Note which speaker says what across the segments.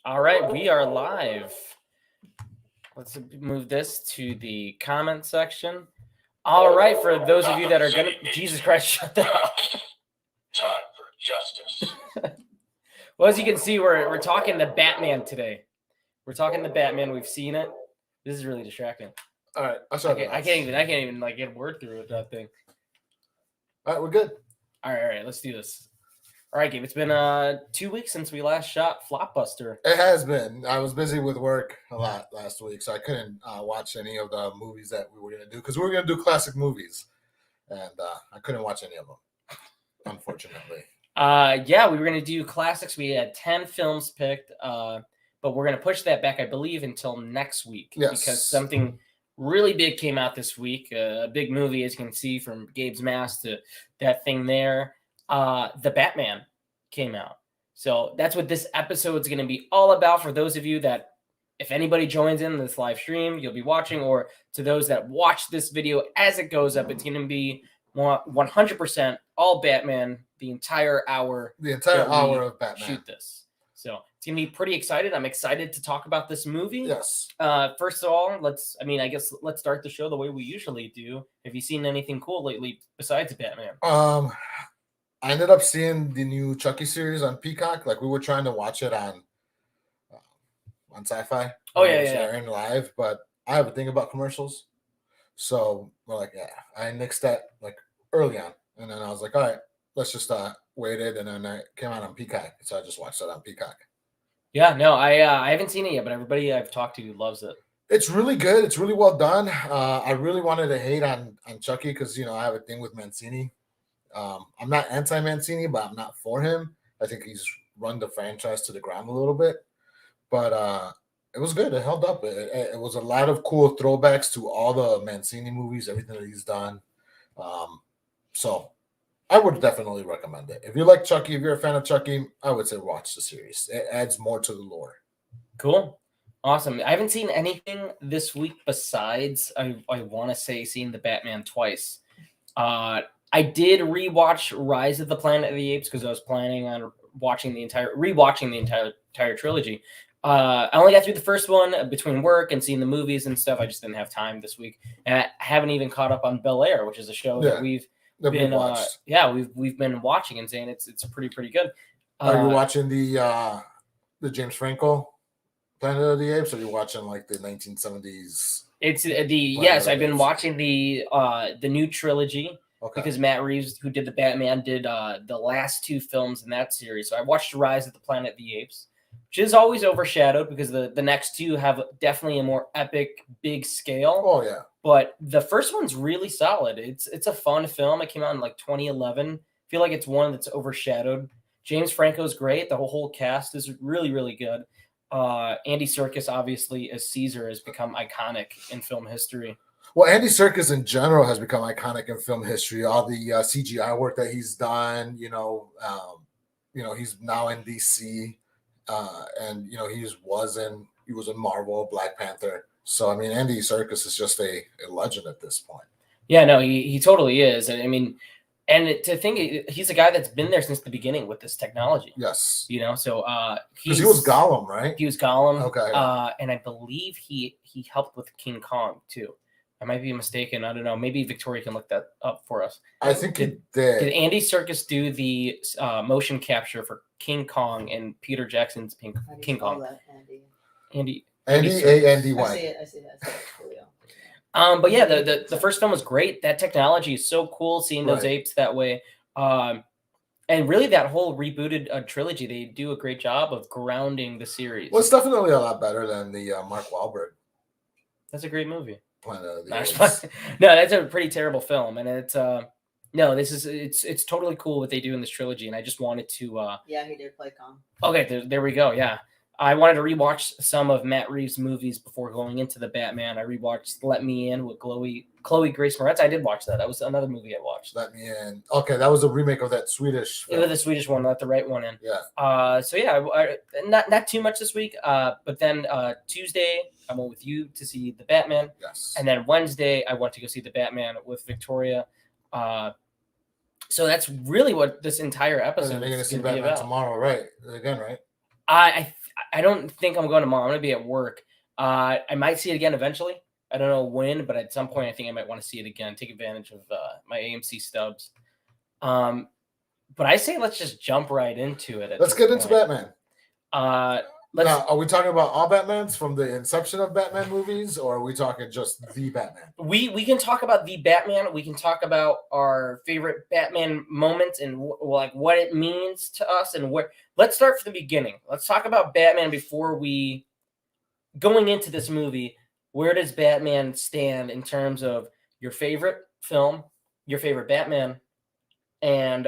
Speaker 1: All right, we are live. Let's move this to the comment section. All right, for those of you that are gonna, Jesus Christ, shut that up.
Speaker 2: Time for justice.
Speaker 1: Well, as you can see, we're talking the Batman today. We're talking the Batman. We've seen it. This is really distracting.
Speaker 3: All right,
Speaker 1: I can't even like get a word through with that thing.
Speaker 3: All right, we're good.
Speaker 1: All right, let's do this. All right, Gabe. It's been 2 weeks since we last shot Flopbuster.
Speaker 3: It has been. I was busy with work a lot last week, so I couldn't watch any of the movies that we were going to do because we were going to do classic movies, and I couldn't watch any of them, unfortunately.
Speaker 1: Yeah, we were going to do classics. We had 10 films picked, but we're going to push that back, I believe, until next week.
Speaker 3: Yes.
Speaker 1: Because something really big came out this week. A big movie, as you can see, from Gabe's mask to that thing there. The Batman came out. So that's what this episode is going to be all about for those of you that, if anybody joins in this live stream, you'll be watching, or to those that watch this video as it goes up, it's going to be 100% all Batman the entire hour.
Speaker 3: The entire hour of Batman.
Speaker 1: Shoot this. So it's going to be pretty excited. I'm excited to talk about this movie.
Speaker 3: Yes.
Speaker 1: First of all, let's start the show the way we usually do. Have you seen anything cool lately besides Batman?
Speaker 3: I ended up seeing the new Chucky series on Peacock. Like, we were trying to watch it on Sci-Fi.
Speaker 1: Oh, yeah.
Speaker 3: Airing live, but I have a thing about commercials. So we're like, yeah, I nixed that like early on. And then I was like, all right, let's just wait it. And then it came out on Peacock. So I just watched it on Peacock.
Speaker 1: Yeah, no, I haven't seen it yet, but everybody I've talked to loves it.
Speaker 3: It's really good. It's really well done. I really wanted to hate on Chucky because, I have a thing with Mancini. I'm not anti-Mancini, but I'm not for him. I think he's run the franchise to the ground a little bit. But it was good. It held up. It was a lot of cool throwbacks to all the Mancini movies, everything that he's done. So I would definitely recommend it. If you like Chucky, if you're a fan of Chucky, I would say watch the series. It adds more to the lore.
Speaker 1: Cool. Awesome. I haven't seen anything this week besides, I want to say, seeing the Batman twice. I did rewatch Rise of the Planet of the Apes because I was planning on rewatching the entire trilogy. I only got through the first one between work and seeing the movies and stuff. I just didn't have time this week, and I haven't even caught up on Bel Air, which is a show that we've been watching and saying it's pretty good.
Speaker 3: Are you watching the James Franco Planet of the Apes, or are you watching like the 1970s?
Speaker 1: It's I've been watching the new trilogy. Okay. Because Matt Reeves, who did the Batman, did the last two films in that series. So I watched Rise of the Planet of the Apes, which is always overshadowed because the next two have definitely a more epic, big scale.
Speaker 3: Oh, yeah.
Speaker 1: But the first one's really solid. It's a fun film. It came out in like 2011. I feel like it's one that's overshadowed. James Franco's great. The whole cast is really, really good. Andy Serkis, obviously, as Caesar, has become iconic in film history.
Speaker 3: Well, Andy Serkis in general has become iconic in film history. All the CGI work that he's done, he's now in DC, and he was in Marvel, Black Panther. So I mean, Andy Serkis is just a legend at this point.
Speaker 1: Yeah, no, he totally is. I mean, and to think he's a guy that's been there since the beginning with this technology.
Speaker 3: Yes,
Speaker 1: so
Speaker 3: because he was Gollum, right?
Speaker 1: He was Gollum.
Speaker 3: Okay,
Speaker 1: and I believe he helped with King Kong too. I might be mistaken. I don't know. Maybe Victoria can look that up for us.
Speaker 3: I think he did.
Speaker 1: Did Andy Serkis do the motion capture for King Kong and Peter Jackson's King Kong? Andy
Speaker 3: A-N-D-Y.
Speaker 4: I see that.
Speaker 1: But yeah, the first film was great. That technology is so cool, seeing those apes that way. And really, that whole rebooted trilogy, they do a great job of grounding the series.
Speaker 3: Well, it's definitely a lot better than the Mark Wahlberg.
Speaker 1: That's a great movie.
Speaker 3: No,
Speaker 1: that's a pretty terrible film, and it's it's totally cool what they do in this trilogy, and I just wanted to
Speaker 4: he did play Kong.
Speaker 1: Okay, there we go. Yeah, I wanted to rewatch some of Matt Reeves' movies before going into the Batman. I rewatched Let Me In with Chloe Grace Moretz. I did watch that. That was another movie I watched.
Speaker 3: Let Me In. Okay, that was a remake of that Swedish film.
Speaker 1: It was the Swedish one, not the right one in.
Speaker 3: Yeah.
Speaker 1: So yeah, not too much this week. But then Tuesday I went with you to see the Batman.
Speaker 3: Yes.
Speaker 1: And then Wednesday I went to go see the Batman with Victoria. So that's really what this entire episode
Speaker 3: is going to see
Speaker 1: be
Speaker 3: Batman
Speaker 1: about.
Speaker 3: tomorrow, right? Again, right?
Speaker 1: I I don't think I'm going tomorrow. I'm going to be at work. I might see it again eventually. I don't know when, but at some point, I think I might want to see it again. Take advantage of my AMC stubs. But I say let's just jump right into it.
Speaker 3: Let's get into Batman.
Speaker 1: Let's.
Speaker 3: Now, are we talking about all Batmans from the inception of Batman movies, or are we talking just the Batman?
Speaker 1: We can talk about the Batman. We can talk about our favorite Batman moments and like what it means to us and where. Let's start from the beginning. Let's talk about Batman before we going into this movie. Where does Batman stand in terms of your favorite film, your favorite Batman, and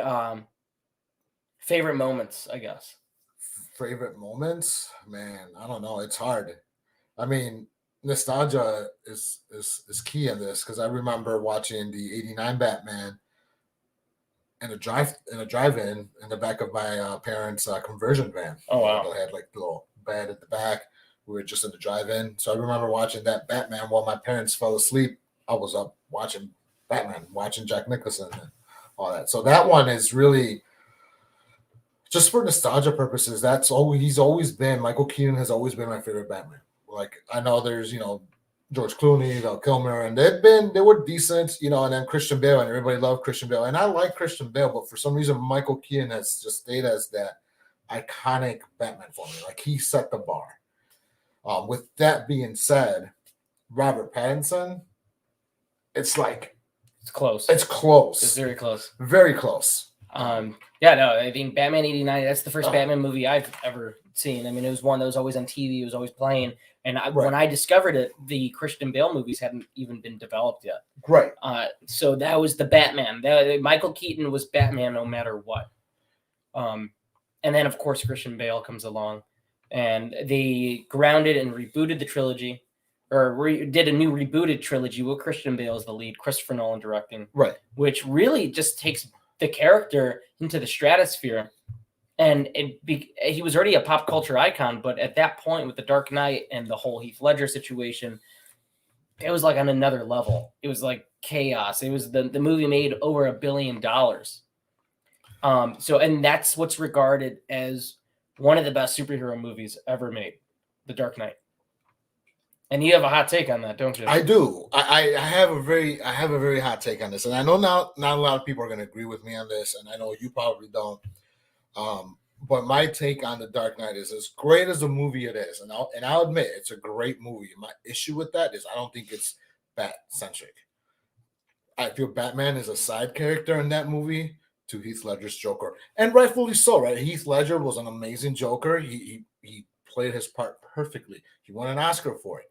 Speaker 1: favorite moments? I guess.
Speaker 3: Favorite moments, man, I don't know. It's hard. I mean, nostalgia is key in this because I remember watching the '89 Batman in a drive-in in the back of my parents' conversion van.
Speaker 1: Oh wow!
Speaker 3: They had like the little bed at the back. We were just in the drive-in, so I remember watching that Batman while my parents fell asleep. I was up watching Batman, watching Jack Nicholson and all that. So that one is really. Just for nostalgia purposes, he's always been. Michael Keaton has always been my favorite Batman. Like I know there's George Clooney, Val Kilmer, and they were decent, and then Christian Bale, and everybody loved Christian Bale, and I like Christian Bale, but for some reason Michael Keaton has just stayed as that iconic Batman for me. Like he set the bar. With that being said, Robert Pattinson, it's
Speaker 1: close.
Speaker 3: It's close.
Speaker 1: It's very close.
Speaker 3: Very close.
Speaker 1: Yeah, no, I think Batman '89. That's the first Batman movie I've ever seen. I mean, it was one that was always on TV. It was always playing. And when I discovered it, the Christian Bale movies hadn't even been developed yet.
Speaker 3: Right.
Speaker 1: So that was the Batman. Michael Keaton was Batman no matter what. And then of course Christian Bale comes along, and they grounded and rebooted the trilogy, or did a new rebooted trilogy with Christian Bale as the lead, Christopher Nolan directing.
Speaker 3: Right.
Speaker 1: Which really just takes the character into the stratosphere, and he was already a pop culture icon, but at that point with the Dark Knight and the whole Heath Ledger situation, it was like on another level. It was like chaos. It was the movie made over $1 billion. And that's what's regarded as one of the best superhero movies ever made, The Dark Knight. And you have a hot take on that, don't you?
Speaker 3: I do. I have a very hot take on this, and I know not a lot of people are going to agree with me on this, and I know you probably don't. But my take on The Dark Knight is, as great as the movie it is, and I'll admit it's a great movie. My issue with that is I don't think it's Bat-centric. I feel Batman is a side character in that movie to Heath Ledger's Joker, and rightfully so. Right? Heath Ledger was an amazing Joker. He played his part perfectly. He won an Oscar for it.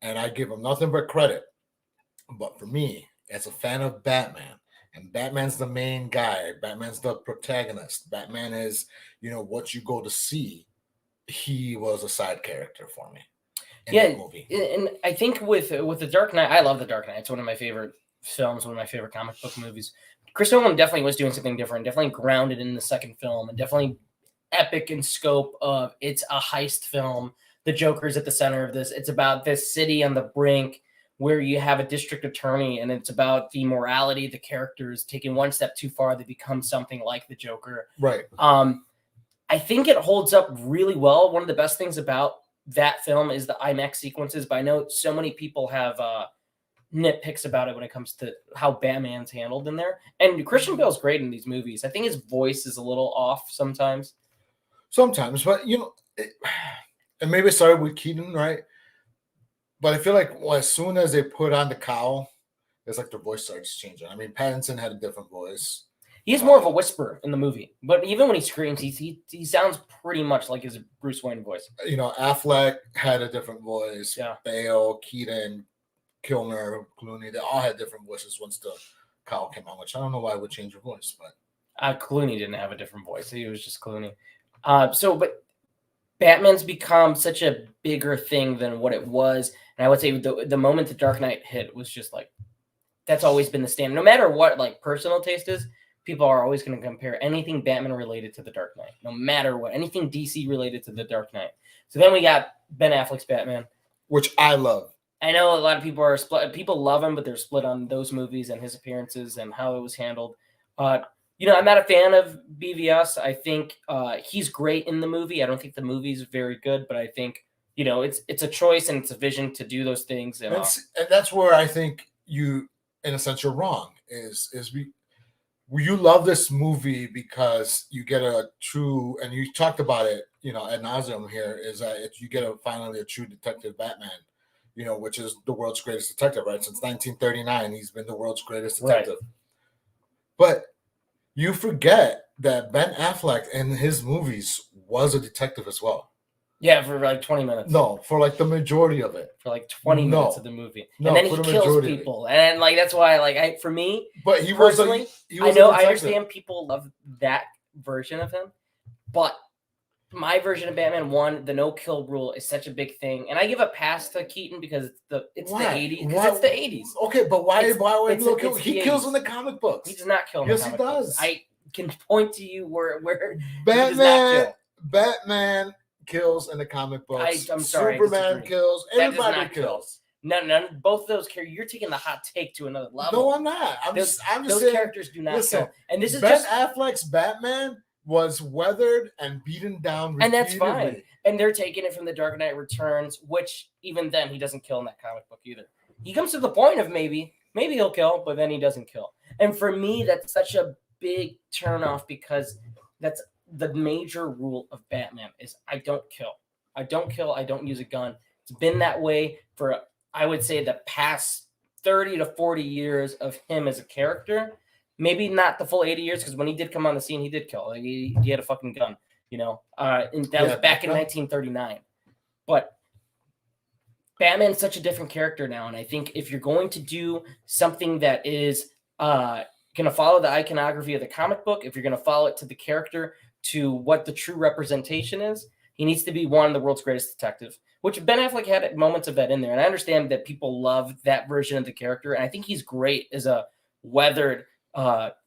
Speaker 3: And I give him nothing but credit. But for me, as a fan of Batman, and Batman's the main guy, Batman's the protagonist, Batman is, what you go to see, he was a side character for me in that movie.
Speaker 1: And I think with The Dark Knight, I love The Dark Knight. It's one of my favorite films, one of my favorite comic book movies. Chris Nolan definitely was doing something different, definitely grounded in the second film, and definitely epic in scope of it's a heist film. The Joker's at the center of this. It's about this city on the brink where you have a district attorney, and it's about the morality of the characters taking one step too far. They become something like the Joker.
Speaker 3: Right.
Speaker 1: I think it holds up really well. One of the best things about that film is the IMAX sequences, but I know so many people have nitpicks about it when it comes to how Batman's handled in there. And Christian Bale's great in these movies. I think his voice is a little off sometimes.
Speaker 3: Sometimes, but and maybe it started with Keaton, right? But I feel like as soon as they put on the cowl, it's like their voice starts changing. I mean, Pattinson had a different voice.
Speaker 1: He's more of a whisper in the movie, but even when he screams, he sounds pretty much like his Bruce Wayne voice.
Speaker 3: Affleck had a different voice.
Speaker 1: Yeah.
Speaker 3: Bale, Keaton, Kilmer, Clooney, they all had different voices once the cowl came on, which I don't know why it would change your voice, but
Speaker 1: Clooney didn't have a different voice. He was just Clooney. But Batman's become such a bigger thing than what it was. And I would say the moment the Dark Knight hit was just like, that's always been the standard. No matter what like personal taste is, people are always going to compare anything Batman related to the Dark Knight, no matter what, anything DC related to the Dark Knight. So then we got Ben Affleck's Batman,
Speaker 3: which I love.
Speaker 1: I know a lot of people are split. People love him, but they're split on those movies and his appearances and how it was handled. I'm not a fan of BVS. I think he's great in the movie. I don't think the movie's very good, but I think it's a choice and it's a vision to do those things. And
Speaker 3: that's where I think you, in a sense, you're wrong. You love this movie because you get a true, and you talked about it, ad nauseum here, is that you get finally a true detective Batman, which is the world's greatest detective, right? Since 1939, he's been the world's greatest detective. Right. But you forget that Ben Affleck in his movies was a detective as well.
Speaker 1: Yeah, for like 20 minutes.
Speaker 3: No, for like the majority of it.
Speaker 1: For like 20 minutes of the movie. And then he kills people. And like that's why for me,
Speaker 3: but he
Speaker 1: personally,
Speaker 3: was
Speaker 1: I understand people love that version of him, but my version of Batman 1, the no kill rule is such a big thing. And I give a pass to Keaton because it's the 80s. Because it's the 80s.
Speaker 3: Okay, but why would no kill? He kills in the comic books.
Speaker 1: He does not kill in the comic books. Yes, he does. I can point to you where
Speaker 3: Batman,
Speaker 1: he does not kill.
Speaker 3: Batman kills in the comic books.
Speaker 1: I'm sorry.
Speaker 3: Superman kills. Everybody kills.
Speaker 1: None. Both of those characters. You're taking the hot take to another level.
Speaker 3: No, I'm not. I'm just
Speaker 1: those
Speaker 3: saying,
Speaker 1: characters do not kill. And this is
Speaker 3: Ben Affleck's Batman was weathered and beaten down repeatedly.
Speaker 1: And that's fine. And they're taking it from The Dark Knight Returns, which even then he doesn't kill in that comic book either. He comes to the point of maybe he'll kill, but then he doesn't kill. And for me, that's such a big turnoff because that's the major rule of Batman is I don't kill. I don't kill. I don't use a gun. It's been that way for, I would say, the past 30 to 40 years of him as a character. Maybe not the full 80 years, because when he did come on the scene, he did kill. Like he had a fucking gun, and that was back in 1939. But Batman's such a different character now, and I think if you're going to do something that is going to follow the iconography of the comic book, if you're going to follow it to the character, to what the true representation is, he needs to be the world's greatest detective, which Ben Affleck had moments of that in there. And I understand that people love that version of the character, and I think he's great as a weathered,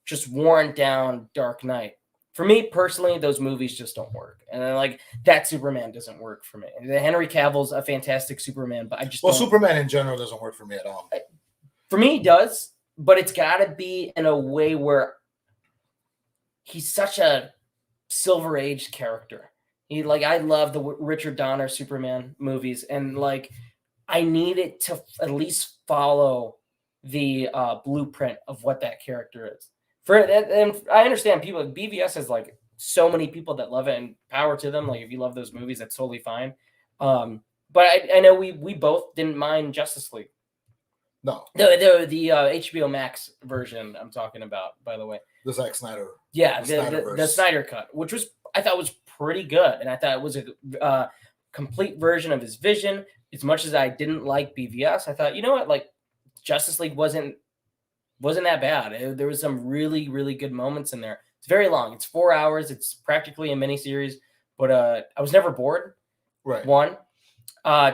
Speaker 1: just worn down Dark Knight. For me personally, those movies just don't work, and like that Superman doesn't work for me. Henry Cavill's a fantastic Superman, but I just
Speaker 3: Superman in general doesn't work for me at all.
Speaker 1: For me, he does, but it's got to be in a way where he's such a Silver Age character. I love the Richard Donner Superman movies, and like I need it to at least follow the blueprint of what that character is. And I understand people. BVS has like so many people that love it, and power to them. Like if you love those movies, that's totally fine. But I know we both didn't mind Justice League.
Speaker 3: No,
Speaker 1: the HBO Max version I'm talking about, by the way.
Speaker 3: The Zack Snyder.
Speaker 1: Yeah, the Snyder cut, which I thought was pretty good, and I thought it was a complete version of his vision. As much as I didn't like BVS, I thought, you know what, like Justice League wasn't that bad. There was some really, really good moments in there. It's very long. It's 4 hours. It's practically a miniseries, but I was never bored.
Speaker 3: Right.
Speaker 1: 1.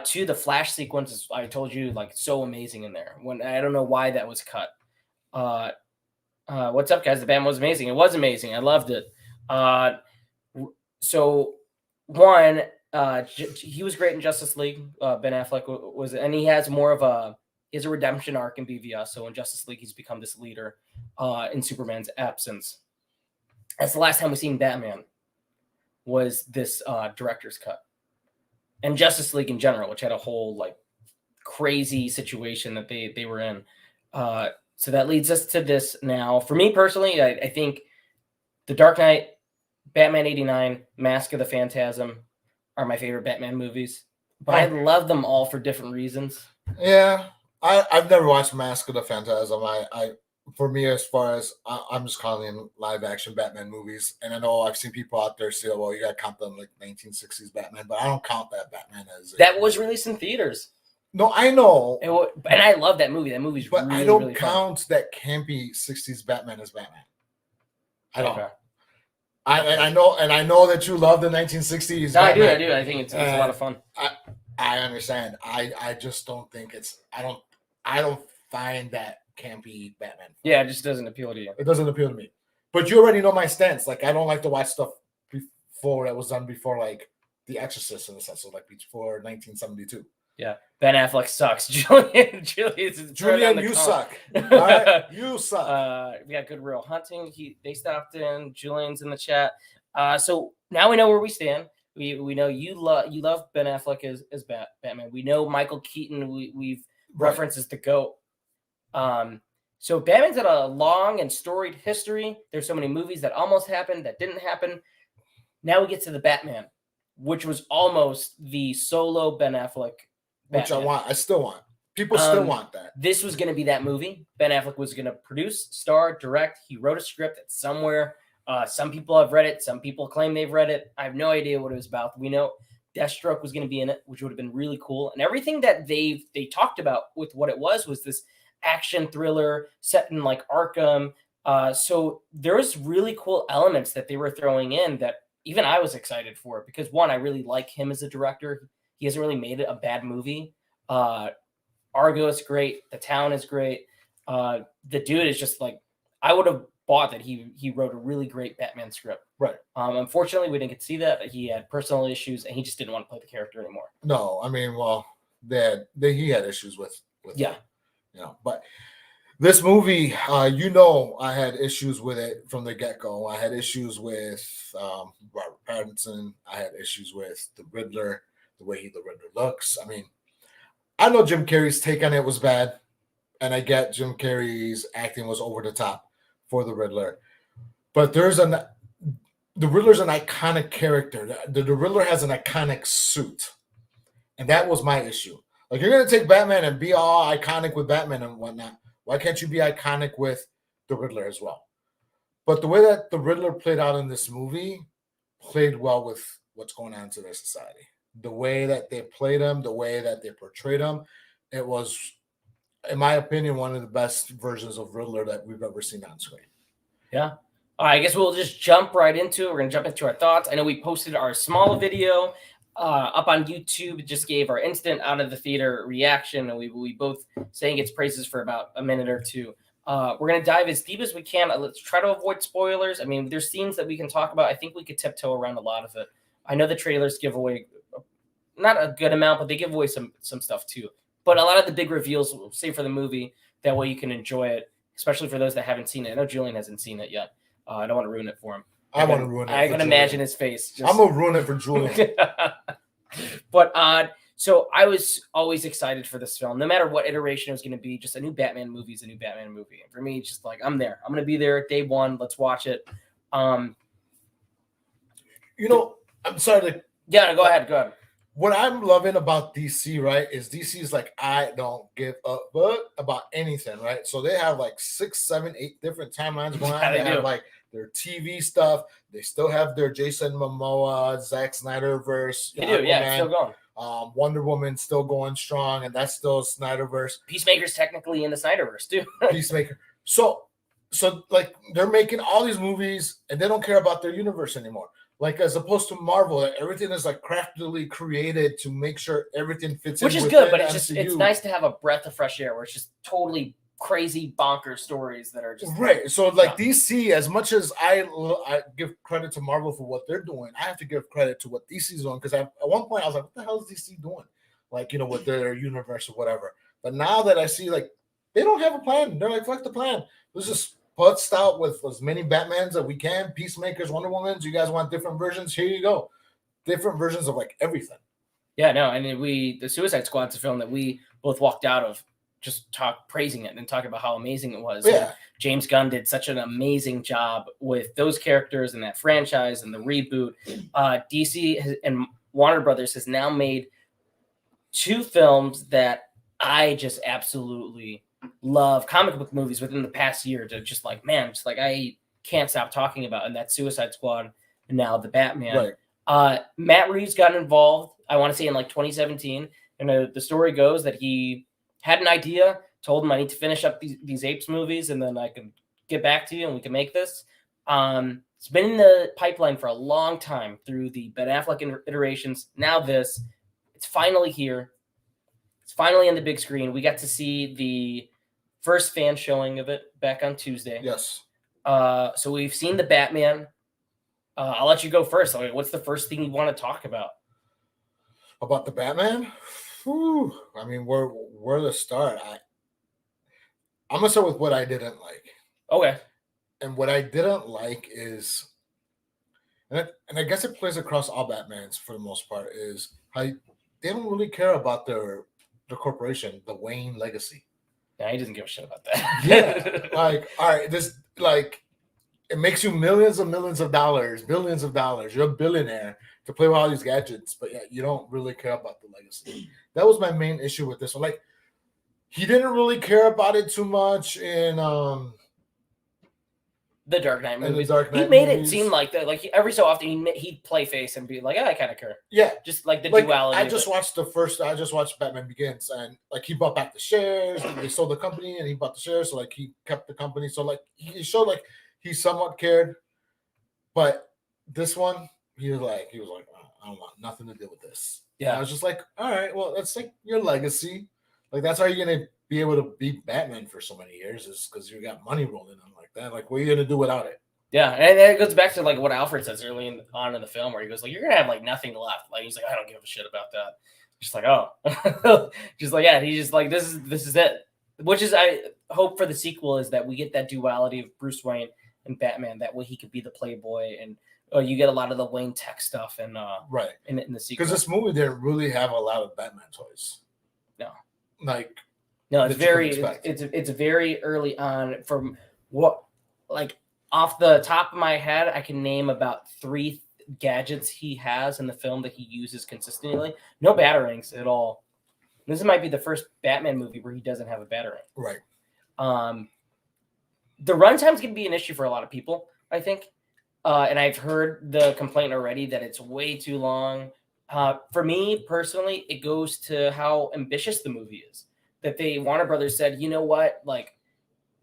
Speaker 1: 2, the Flash sequence is, I told you, like so amazing in there. When I don't know why that was cut. What's up, guys? The band was amazing. It was amazing. I loved it. So 1, he was great in Justice League. Ben Affleck was, and he has more of a redemption arc in BVS. So in Justice League, he's become this leader in Superman's absence. That's the last time we've seen Batman was this director's cut. And Justice League in general, which had a whole like crazy situation that they were in. So that leads us to this now. For me personally, I think The Dark Knight, Batman 89, Mask of the Phantasm are my favorite Batman movies. But I love them all for different reasons.
Speaker 3: Yeah. I've never watched Mask of the Phantasm. For me, as far as I'm just calling live action Batman movies, and I know I've seen people out there say, "Well, you got to count them like 1960s Batman," but I don't count that Batman as
Speaker 1: that was released in theaters.
Speaker 3: No, I know,
Speaker 1: and I love that movie. That movie's
Speaker 3: but
Speaker 1: really,
Speaker 3: I don't
Speaker 1: really
Speaker 3: count
Speaker 1: fun.
Speaker 3: that campy 60s Batman as Batman. I don't.
Speaker 1: Okay.
Speaker 3: I know that you love the 1960s.
Speaker 1: No,
Speaker 3: Batman.
Speaker 1: I do. I think it's a lot of fun.
Speaker 3: I understand. I just don't think it's. I don't find that campy Batman.
Speaker 1: Yeah, it just doesn't appeal to you.
Speaker 3: It doesn't appeal to me. But you already know my stance. Like I don't like to watch stuff before that was done before, like The Exorcist, in a sense, so like before 1972.
Speaker 1: Yeah, Ben Affleck sucks. Julian,
Speaker 3: You suck. All right, you suck.
Speaker 1: We got Good Real Hunting. They stopped in. Julian's in the chat. So now we know where we stand. We know you love Ben Affleck as Batman. We know Michael Keaton. We've referenced as the GOAT. So Batman's had a long and storied history. There's so many movies that almost happened, that didn't happen. Now we get to the Batman, which was almost the solo Ben Affleck Batman.
Speaker 3: Which I want. I still want. People still want that.
Speaker 1: This was going to be that movie. Ben Affleck was going to produce, star, direct. He wrote a script that's somewhere. Some people have read it. Some people claim they've read it. I have no idea what it was about. We know Deathstroke was going to be in it, which would have been really cool. And everything that they talked about with what it was this action thriller set in like Arkham. So there was really cool elements that they were throwing in that even I was excited for, because one, I really like him as a director. He hasn't really made it a bad movie. Argo is great. The Town is great. The dude is just like, I would have bought that he wrote a really great Batman script.
Speaker 3: Right.
Speaker 1: Unfortunately, we didn't get to see that. He had personal issues and he just didn't want to play the character anymore.
Speaker 3: No, I mean, well, he had issues with
Speaker 1: yeah.
Speaker 3: But this movie, I had issues with it from the get-go. I had issues with Robert Pattinson. I had issues with the Riddler, the way the Riddler looks. I mean, I know Jim Carrey's take on it was bad, and I get Jim Carrey's acting was over the top for the Riddler. But the Riddler's an iconic character. The Riddler has an iconic suit, and that was my issue. Like, you're going to take Batman and be all iconic with Batman and whatnot. Why can't you be iconic with the Riddler as well? But the way that the Riddler played out in this movie played well with what's going on to their society. The way that they played him, the way that they portrayed him, it was, in my opinion, one of the best versions of Riddler that we've ever seen on screen.
Speaker 1: Yeah. I guess we'll just jump right into it. We're going to jump into our thoughts. I know we posted our small video up on YouTube. It just gave our instant out of the theater reaction, and we both saying its praises for about a minute or two. We're going to dive as deep as we can. Let's try to avoid spoilers. I mean, there's scenes that we can talk about. I think we could tiptoe around a lot of it. I know the trailers give away not a good amount, but they give away some stuff too. But a lot of the big reveals, we'll save for the movie. That way you can enjoy it, especially for those that haven't seen it. I know Julian hasn't seen it yet. I don't want to ruin it for him.
Speaker 3: I want to ruin it.
Speaker 1: I can imagine his face.
Speaker 3: I'm going to ruin it for Julian.
Speaker 1: But so I was always excited for this film, no matter what iteration it was going to be. Just a new Batman movie is a new Batman movie. And for me, it's just like, I'm there. I'm going to be there day one. Let's watch it. I'm
Speaker 3: sorry to...
Speaker 1: Yeah, go ahead.
Speaker 3: What I'm loving about DC, right, is DC is like, I don't give a fuck about anything, right? So they have like 6, 7, 8 different timelines going on. They have like their TV stuff. They still have their Jason Momoa, Zack Snyder verse.
Speaker 1: They do, yeah, it's still going.
Speaker 3: Wonder Woman still going strong, and that's still Snyderverse.
Speaker 1: Peacemaker's technically in the Snyderverse too.
Speaker 3: Peacemaker. So like they're making all these movies, and they don't care about their universe anymore. Like, as opposed to Marvel, everything is like craftily created to make sure everything fits in.
Speaker 1: Which is good, but it's nice to have a breath of fresh air where it's just totally crazy bonkers stories that are just
Speaker 3: right. So like DC, as much as I give credit to Marvel for what they're doing, I have to give credit to what DC's doing, because at one point I was like, what the hell is DC doing? Like, with their universe or whatever. But now that I see, like, they don't have a plan. They're like, fuck the plan. Let's just putzed out with as many Batmans that we can, Peacemakers, Wonder Womans. You guys want different versions? Here you go. Different versions of like everything.
Speaker 1: Yeah, no, and the Suicide Squad's a film that we both walked out of just praising it and talking about how amazing it was.
Speaker 3: Yeah.
Speaker 1: James Gunn did such an amazing job with those characters and that franchise and the reboot. DC and Warner Brothers has now made 2 films that I just absolutely love, comic book movies within the past year, to just like, man, just like I can't stop talking about, and that's Suicide Squad and now the Batman.
Speaker 3: Right.
Speaker 1: Matt Reeves got involved, I want to say in like 2017, and the story goes that he had an idea, told him, I need to finish up these Apes movies and then I can get back to you and we can make this. It's been in the pipeline for a long time through the Ben Affleck iterations. Now it's finally here. It's finally on the big screen. We got to see the first fan showing of it back on Tuesday.
Speaker 3: Yes.
Speaker 1: So we've seen the Batman. I'll let you go first. What's the first thing you want to talk about?
Speaker 3: About the Batman? Whew, I mean, where to start? I'm gonna start with what I didn't like,
Speaker 1: Okay.
Speaker 3: and what I didn't like is, and I guess it plays across all Batmans for the most part, is how they don't really care about their corporation, the Wayne legacy.
Speaker 1: Yeah, he doesn't give a shit about that.
Speaker 3: Yeah, like all right, this like it makes you millions of dollars, billions of dollars. You're a billionaire to play with all these gadgets, but yeah, you don't really care about the legacy. That was my main issue with this one. Like, he didn't really care about it too much in
Speaker 1: The Dark Knight
Speaker 3: in the
Speaker 1: movies.
Speaker 3: Dark
Speaker 1: He
Speaker 3: Knight
Speaker 1: made it
Speaker 3: movies.
Speaker 1: seem like that. Like every so often, he'd play face and be like, "Yeah, I kind of care."
Speaker 3: Yeah,
Speaker 1: Just like the
Speaker 3: like
Speaker 1: duality.
Speaker 3: I
Speaker 1: of
Speaker 3: just
Speaker 1: it.
Speaker 3: watched I just watched Batman Begins, and like he bought back the shares. They sold the company, and he bought the shares, so like he kept the company. So like he showed like he somewhat cared, but this one he was like, I don't want nothing to do with this. And I was just like, all right, well, that's like your legacy. Like that's how you're gonna be able to beat Batman for so many years, is because you got money rolling in like that. Like, what are you gonna do without it?
Speaker 1: Yeah, and it goes back to like what Alfred says early on in the film, where he goes like, "You're gonna have like nothing left." Like he's like, "I don't give a shit about that." Just like, oh, just like, yeah. He's just like, this is it. Which is, I hope for the sequel is that we get that duality of Bruce Wayne and Batman. That way, he could be the playboy, and you get a lot of the Wayne Tech stuff, and
Speaker 3: Right.
Speaker 1: in the sequel.
Speaker 3: Because this movie didn't really have a lot of Batman toys.
Speaker 1: No.
Speaker 3: Like,
Speaker 1: no, it's
Speaker 3: that you could
Speaker 1: very
Speaker 3: expect.
Speaker 1: it's very early on. From what, like, off the top of my head, I can name about 3 gadgets he has in the film that he uses consistently. No batarangs at all. This might be the first Batman movie where he doesn't have a batarang.
Speaker 3: right.
Speaker 1: The runtime's going to be an issue for a lot of people, I think. And I've heard the complaint already that it's way too long. For me personally, it goes to how ambitious the movie is. That Warner Brothers said, you know what, like,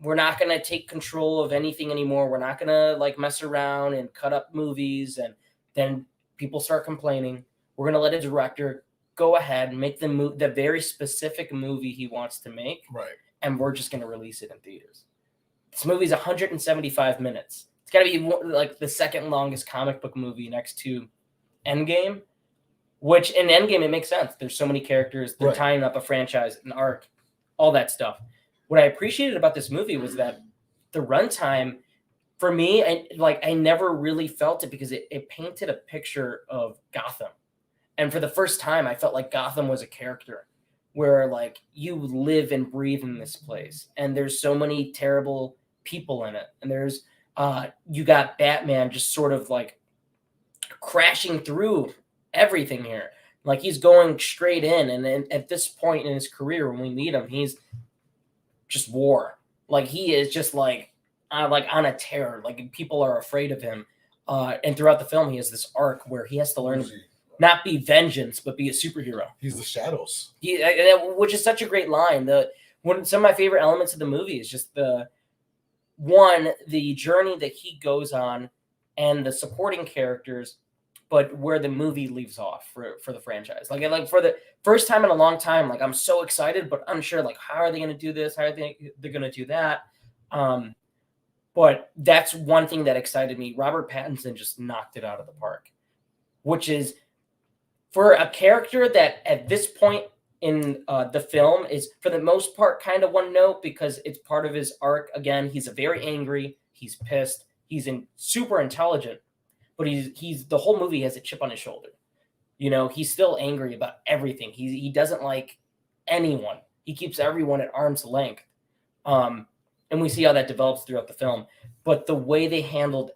Speaker 1: we're not going to take control of anything anymore. We're not going to like mess around and cut up movies. And then people start complaining. We're going to let a director go ahead and make the very specific movie he wants to make.
Speaker 3: Right.
Speaker 1: And we're just going to release it in theaters. This movie's 175 minutes. It's got to be like the second longest comic book movie next to Endgame, which in Endgame, it makes sense. There's so many characters. They're
Speaker 3: Right.
Speaker 1: tying up a franchise, an arc, all that stuff. What I appreciated about this movie was that the runtime, for me, I never really felt it because it painted a picture of Gotham. And for the first time, I felt like Gotham was a character where like you live and breathe in this place. And there's so many terrible people in it. And there's you got Batman just sort of like crashing through everything here. Like he's going straight in. And then at this point in his career, when we meet him, he's just war. Like he is just like on a tear. Like people are afraid of him. And throughout the film, he has this arc where he has to learn to not be vengeance, but be a superhero.
Speaker 3: He's the shadows.
Speaker 1: Which is such a great line. Some of my favorite elements of the movie is just the journey that he goes on and the supporting characters, but where the movie leaves off for the franchise. Like for the first time in a long time, like I'm so excited, but unsure, like, how are they going to do this? How are they're going to do that? But that's one thing that excited me. Robert Pattinson just knocked it out of the park, which is for a character that at this point in the film is for the most part kind of one note because it's part of his arc. Again, he's very angry. He's pissed. He's super intelligent, but he's the whole movie has a chip on his shoulder. You know, he's still angry about everything. He doesn't like anyone. He keeps everyone at arm's length. And we see how that develops throughout the film. But the way they handled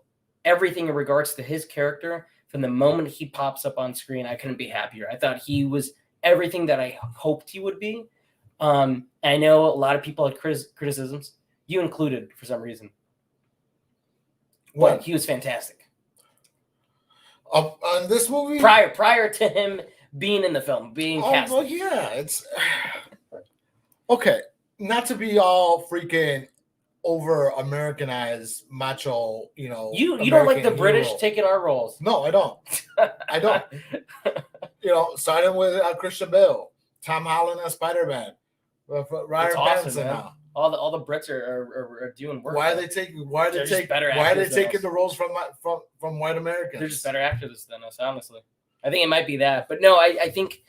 Speaker 1: everything in regards to his character from the moment he pops up on screen, I couldn't be happier. I thought he was everything that I hoped he would be. I know a lot of people had criticisms, you included for some reason.
Speaker 3: What?
Speaker 1: But he was fantastic.
Speaker 3: On this movie?
Speaker 1: Prior to him being in the film, being cast.
Speaker 3: Well, yeah, it's okay. Not to be all freaking over Americanized macho, you know.
Speaker 1: You don't like the
Speaker 3: American
Speaker 1: British
Speaker 3: hero.
Speaker 1: taking our roles.
Speaker 3: No, I don't. I don't. You know, starting with Christian Bale, Tom Holland as Spider-Man, Ryan
Speaker 1: It's awesome,
Speaker 3: Pattinson
Speaker 1: man.
Speaker 3: now.
Speaker 1: All the Brits are doing work.
Speaker 3: Why are they taking? Why are
Speaker 1: They're
Speaker 3: they
Speaker 1: just
Speaker 3: taking?
Speaker 1: better
Speaker 3: Why are they
Speaker 1: actors than
Speaker 3: taking
Speaker 1: us.
Speaker 3: the roles from white Americans?
Speaker 1: They're just better actors than us, honestly. I think it might be that, but no, I think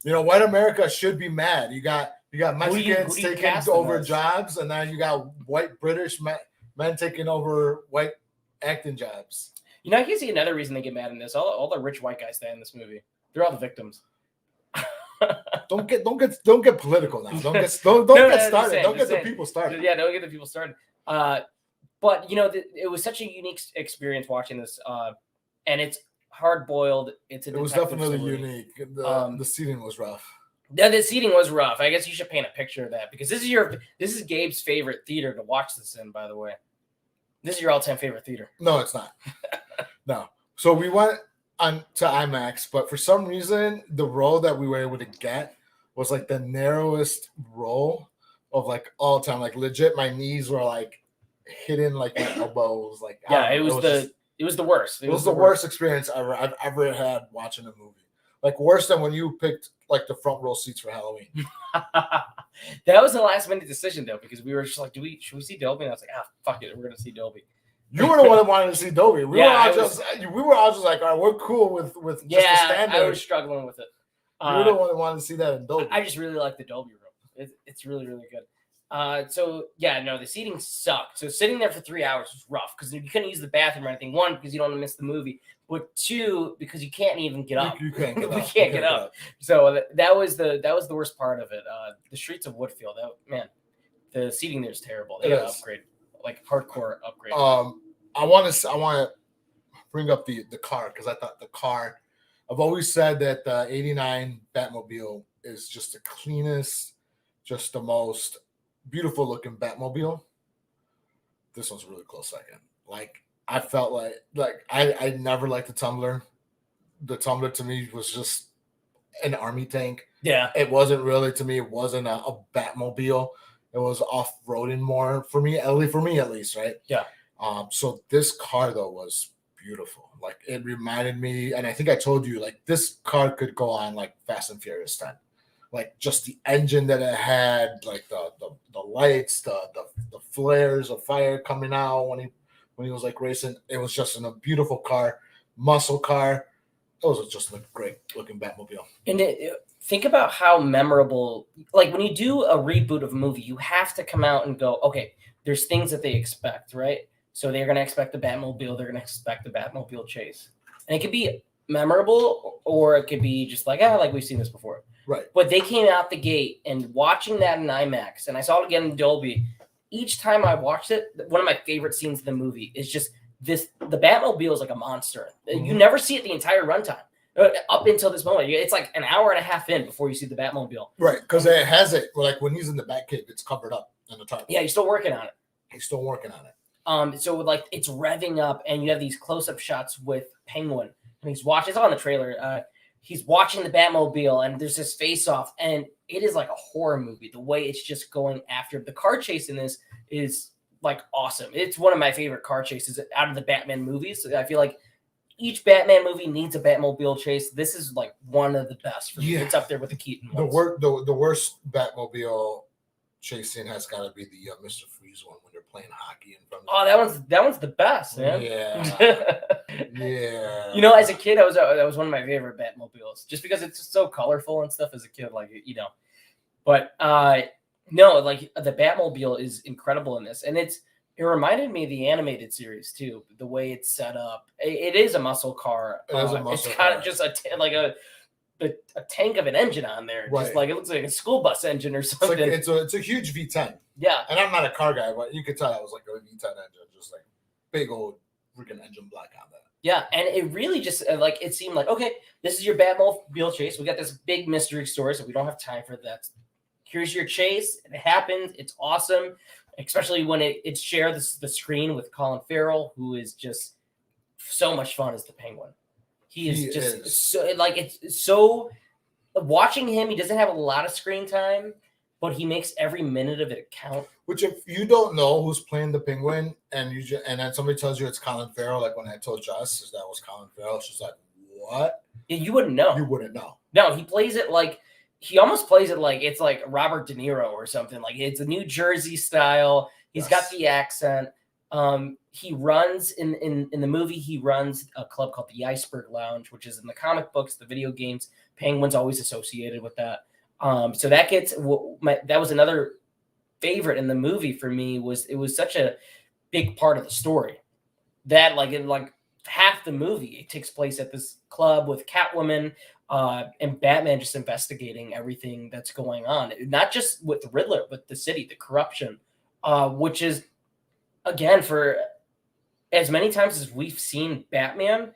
Speaker 3: You know, white America should be mad. You got
Speaker 1: Who do you
Speaker 3: Mexicans taking
Speaker 1: cast in
Speaker 3: over
Speaker 1: this?
Speaker 3: jobs, and now you got white British men taking over white acting jobs.
Speaker 1: You know, I can see another reason they get mad in this. All the rich white guys die in this movie. They're all the victims.
Speaker 3: Don't get political now. Don't get started. Don't get the people started.
Speaker 1: Yeah, don't get the people started. But you know, it was such a unique experience watching this, and it's hard boiled. It
Speaker 3: was definitely unique. The seating was rough.
Speaker 1: Yeah, the seating was rough. I guess you should paint a picture of that because this is Gabe's favorite theater to watch this in. By the way, this is your all-time favorite theater.
Speaker 3: No, it's not. No. So we went on to IMAX, but for some reason, the row that we were able to get was like the narrowest row of like all time. Like legit, my knees were like hitting like my elbows. Like
Speaker 1: yeah, it was the worst.
Speaker 3: It was the worst experience I've ever had watching a movie. Like worse than when you picked like the front row seats for Halloween.
Speaker 1: That was a last minute decision though, because we were just like, should we see Dolby? And I was like, fuck it, we're gonna see Dolby.
Speaker 3: You were the one that wanted to see Dolby. We were all just like, all right, we're cool with just the standard.
Speaker 1: I was struggling with it.
Speaker 3: You were the one that wanted to see that in Dolby.
Speaker 1: I just really like the Dolby room. It's really, really good. So yeah, no, the seating sucked. So sitting there for 3 hours was rough because you couldn't use the bathroom or anything. One, because you don't want to miss the movie, but two, because you can't even get up.
Speaker 3: You can't get up.
Speaker 1: We can't get up. So that was the worst part of it. The streets of Woodfield. The seating there is terrible. They got to upgrade, like hardcore upgrade.
Speaker 3: I want to bring up the car because I thought the car. I've always said that the '89 Batmobile is just the cleanest, just the most beautiful looking Batmobile. This one's a really close second. Like I felt like I never liked the Tumbler. The Tumbler to me was just an army tank.
Speaker 1: Yeah,
Speaker 3: it wasn't really to me. It wasn't a Batmobile. It was off-roading more for me, at least, right?
Speaker 1: Yeah.
Speaker 3: So this car though was beautiful. Like it reminded me, and I think I told you, like this car could go on like Fast and Furious 10. Like just the engine that it had, like the lights, the flares of fire coming out when he was like racing. It was just a beautiful car, muscle car. It was just a great looking Batmobile.
Speaker 1: And think about how memorable, like when you do a reboot of a movie, you have to come out and go, okay, there's things that they expect, right? So they're going to expect the Batmobile. They're going to expect the Batmobile chase. And it could be memorable or it could be just like, like we've seen this before.
Speaker 3: Right.
Speaker 1: But they came out the gate and watching that in IMAX, and I saw it again in Dolby. Each time I watched it, one of my favorite scenes of the movie is just the Batmobile is like a monster. Mm-hmm. You never see it the entire runtime. Up until this moment, it's like an hour and a half in before you see the Batmobile.
Speaker 3: Right, because it has it, like when he's in the Batcave, it's covered up in the top.
Speaker 1: Yeah, he's still working on it. So like it's revving up, and you have these close-up shots with Penguin, and he's watching. It's on the trailer. He's watching the Batmobile, and there's this face-off, and it is like a horror movie. The way it's just going after the car chase in this is like awesome. It's one of my favorite car chases out of the Batman movies. I feel like each Batman movie needs a Batmobile chase. This is like one of the best for me. Yeah. It's up there with the Keaton ones.
Speaker 3: The worst Batmobile chase scene has got to be the Mr. Freeze one when they're playing hockey in front of
Speaker 1: that one's the best, man.
Speaker 3: Yeah. Yeah.
Speaker 1: You know, as a kid, that was one of my favorite Batmobiles, just because it's just so colorful and stuff. As a kid, like but no, like the Batmobile is incredible in this, and it reminded me of the animated series too. The way it's set up, it is a muscle car. It's kind of just a tank of an engine on there,
Speaker 3: right.
Speaker 1: Just like it looks like a school bus engine or something.
Speaker 3: It's a huge V10.
Speaker 1: Yeah,
Speaker 3: and I'm not a car guy, but you could tell that was like a V10 engine, just like big old freaking engine block on that.
Speaker 1: Yeah, and it really just like it seemed like, okay, this is your Batmobile chase. We got this big mystery story, so we don't have time for that. Here's your chase. It happens. It's awesome, especially when it's shared the screen with Colin Farrell, who is just so much fun as the Penguin. He is so like it's so watching him. He doesn't have a lot of screen time, but he makes every minute of it count.
Speaker 3: Which, if you don't know who's playing the Penguin, and then somebody tells you it's Colin Farrell, like when I told Jess that was Colin Farrell, she's like, "What?"
Speaker 1: Yeah, you wouldn't know.
Speaker 3: You wouldn't know.
Speaker 1: No, he almost plays it like it's like Robert De Niro or something. Like it's a New Jersey style. He's got the accent. He runs in the movie. He runs a club called the Iceberg Lounge, which is in the comic books, the video games. Penguin's always associated with that. So that gets that was another favorite in the movie for me. It was such a big part of the story that in half the movie it takes place at this club with Catwoman and Batman just investigating everything that's going on, not just with the Riddler, but the city, the corruption, which is, again, for as many times as we've seen Batman,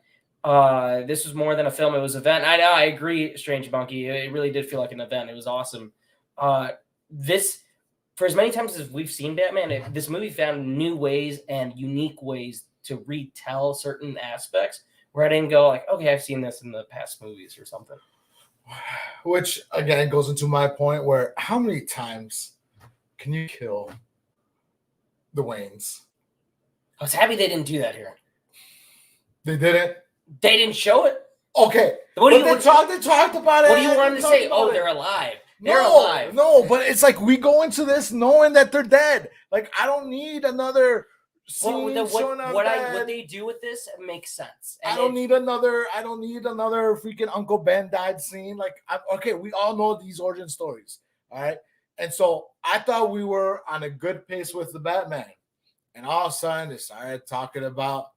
Speaker 1: this was more than a film. It was an event. I know, I agree, Strange Monkey. It really did feel like an event. It was awesome. For as many times as we've seen Batman, this movie found new ways and unique ways to retell certain aspects where I didn't go okay, I've seen this in the past movies or something.
Speaker 3: Which, again, goes into my point where how many times can you kill the Waynes?
Speaker 1: I was happy they didn't do that here.
Speaker 3: They didn't?
Speaker 1: They didn't show it?
Speaker 3: Okay. They talked about it.
Speaker 1: What do you want to say? Oh, they're alive. They're alive.
Speaker 3: No, but it's we go into this knowing that they're dead. I don't need another scene showing up
Speaker 1: what they do with this makes sense. And
Speaker 3: I don't need another freaking Uncle Ben died scene. Okay, we all know these origin stories. All right. And so I thought we were on a good pace with the Batman. And all of a sudden they started talking about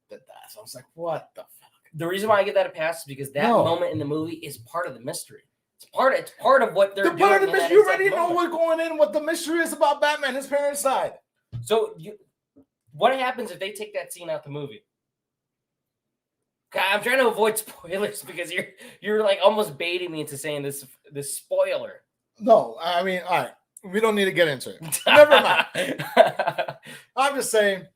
Speaker 3: the death. I was like, what the fuck?
Speaker 1: The reason why I give that a pass is because that moment in the movie is part of the mystery. It's part of what they're doing.
Speaker 3: Part of the mystery. You already know what's going in, what the mystery is about Batman, his parents' side.
Speaker 1: So what happens if they take that scene out the movie? God, I'm trying to avoid spoilers because you're almost baiting me into saying this spoiler.
Speaker 3: No, I mean, all right. We don't need to get into it. Never mind. I'm just saying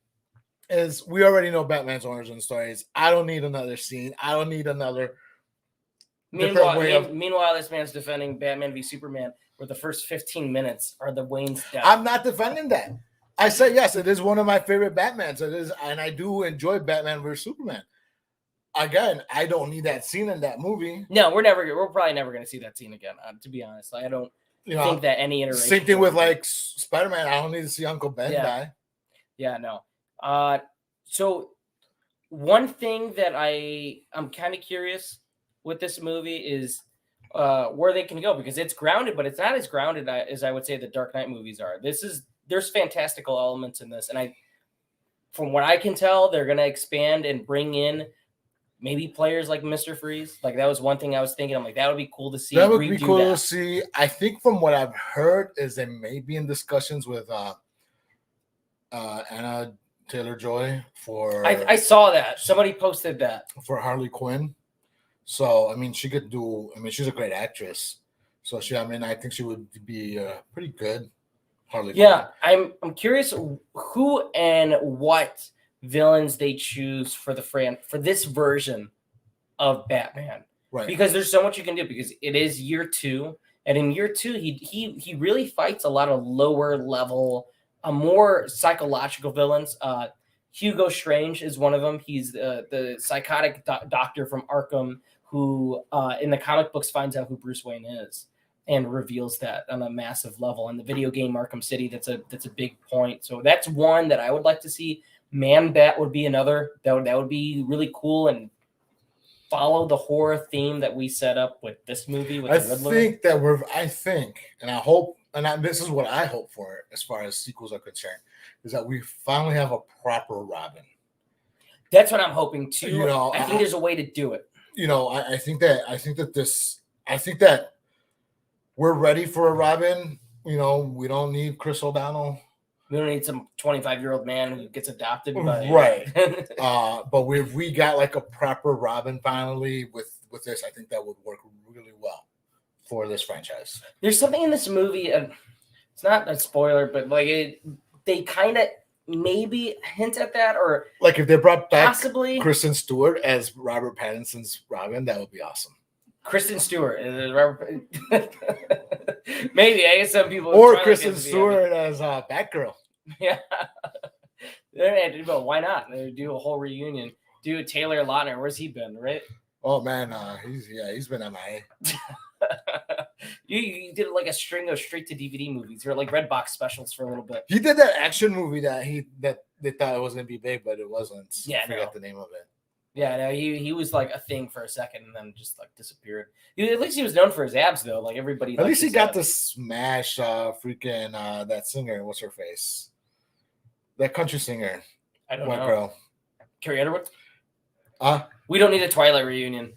Speaker 3: is we already know Batman's origin stories. I don't need another scene. I don't need another.
Speaker 1: Meanwhile, this man's defending Batman v Superman, where the first 15 minutes are the Wayne's death.
Speaker 3: I'm not defending that. I say yes, it is one of my favorite Batmans. It is, and I do enjoy Batman v Superman. Again, I don't need that scene in that movie.
Speaker 1: No, we're probably never going to see that scene again. To be honest, I don't think that any iteration.
Speaker 3: Same thing with Spider-Man. I don't need to see Uncle Ben die.
Speaker 1: Yeah, no. So one thing that I'm kind of curious with this movie is where they can go, because it's grounded, but it's not as grounded as I would say the Dark Knight movies are. There's fantastical elements in this, and from what I can tell, they're going to expand and bring in maybe players like Mr. Freeze. That was one thing I was thinking. I'm that would be cool to see.
Speaker 3: That would be cool to see. I think from what I've heard is they may be in discussions with Anna Taylor-Joy for.
Speaker 1: I saw that somebody posted that
Speaker 3: for Harley Quinn. So I mean, she could do. I mean, she's a great actress. So I think she would be pretty good. Harley Quinn.
Speaker 1: I'm curious who and what villains they choose for this version of Batman,
Speaker 3: right?
Speaker 1: Because there's so much you can do, because it is year 2, and in year 2 he really fights a lot of lower level, more psychological villains. Hugo Strange is one of them. He's the psychotic doctor from Arkham who in the comic books finds out who Bruce Wayne is and reveals that on a massive level. In the video game Arkham City, that's a big point. So that's one that I would like to see. Man-Bat would be another. That would be really cool and follow the horror theme that we set up with this movie. With the Riddler.
Speaker 3: I think, and I hope, this is what I hope for as far as sequels are concerned, is that we finally have a proper Robin.
Speaker 1: That's what I'm hoping too. I think there's a way to do it.
Speaker 3: I think that we're ready for a Robin. We don't need Chris O'Donnell.
Speaker 1: We don't need some 25-year-old man who gets adopted.
Speaker 3: Right. But we got a proper Robin finally with this. I think that would work really well for this franchise.
Speaker 1: There's something in this movie. It's not a spoiler, but they kind of maybe hint at that, or
Speaker 3: if they brought back
Speaker 1: possibly
Speaker 3: Kristen Stewart as Robert Pattinson's Robin, that would be awesome.
Speaker 1: Kristen Stewart, maybe. I guess some people,
Speaker 3: or Kristen Stewart as Batgirl.
Speaker 1: Yeah, why not? They do a whole reunion. Do Taylor Lautner. Where's he been? Right?
Speaker 3: Oh man, he's been MIA.
Speaker 1: You did a string of straight to DVD movies, or Redbox specials for a little bit.
Speaker 3: He did that action movie that they thought it was gonna be big, but it wasn't.
Speaker 1: Yeah,
Speaker 3: I forgot
Speaker 1: no.
Speaker 3: the name of it.
Speaker 1: Yeah, no, he was like a thing for a second and then just like disappeared. At least he was known for his abs though. Like everybody.
Speaker 3: At least he got
Speaker 1: to
Speaker 3: to smash freaking that singer. What's her face? That country singer.
Speaker 1: I don't
Speaker 3: White
Speaker 1: know.
Speaker 3: girl.
Speaker 1: Carrie Underwood.
Speaker 3: Uh
Speaker 1: We don't need a Twilight reunion.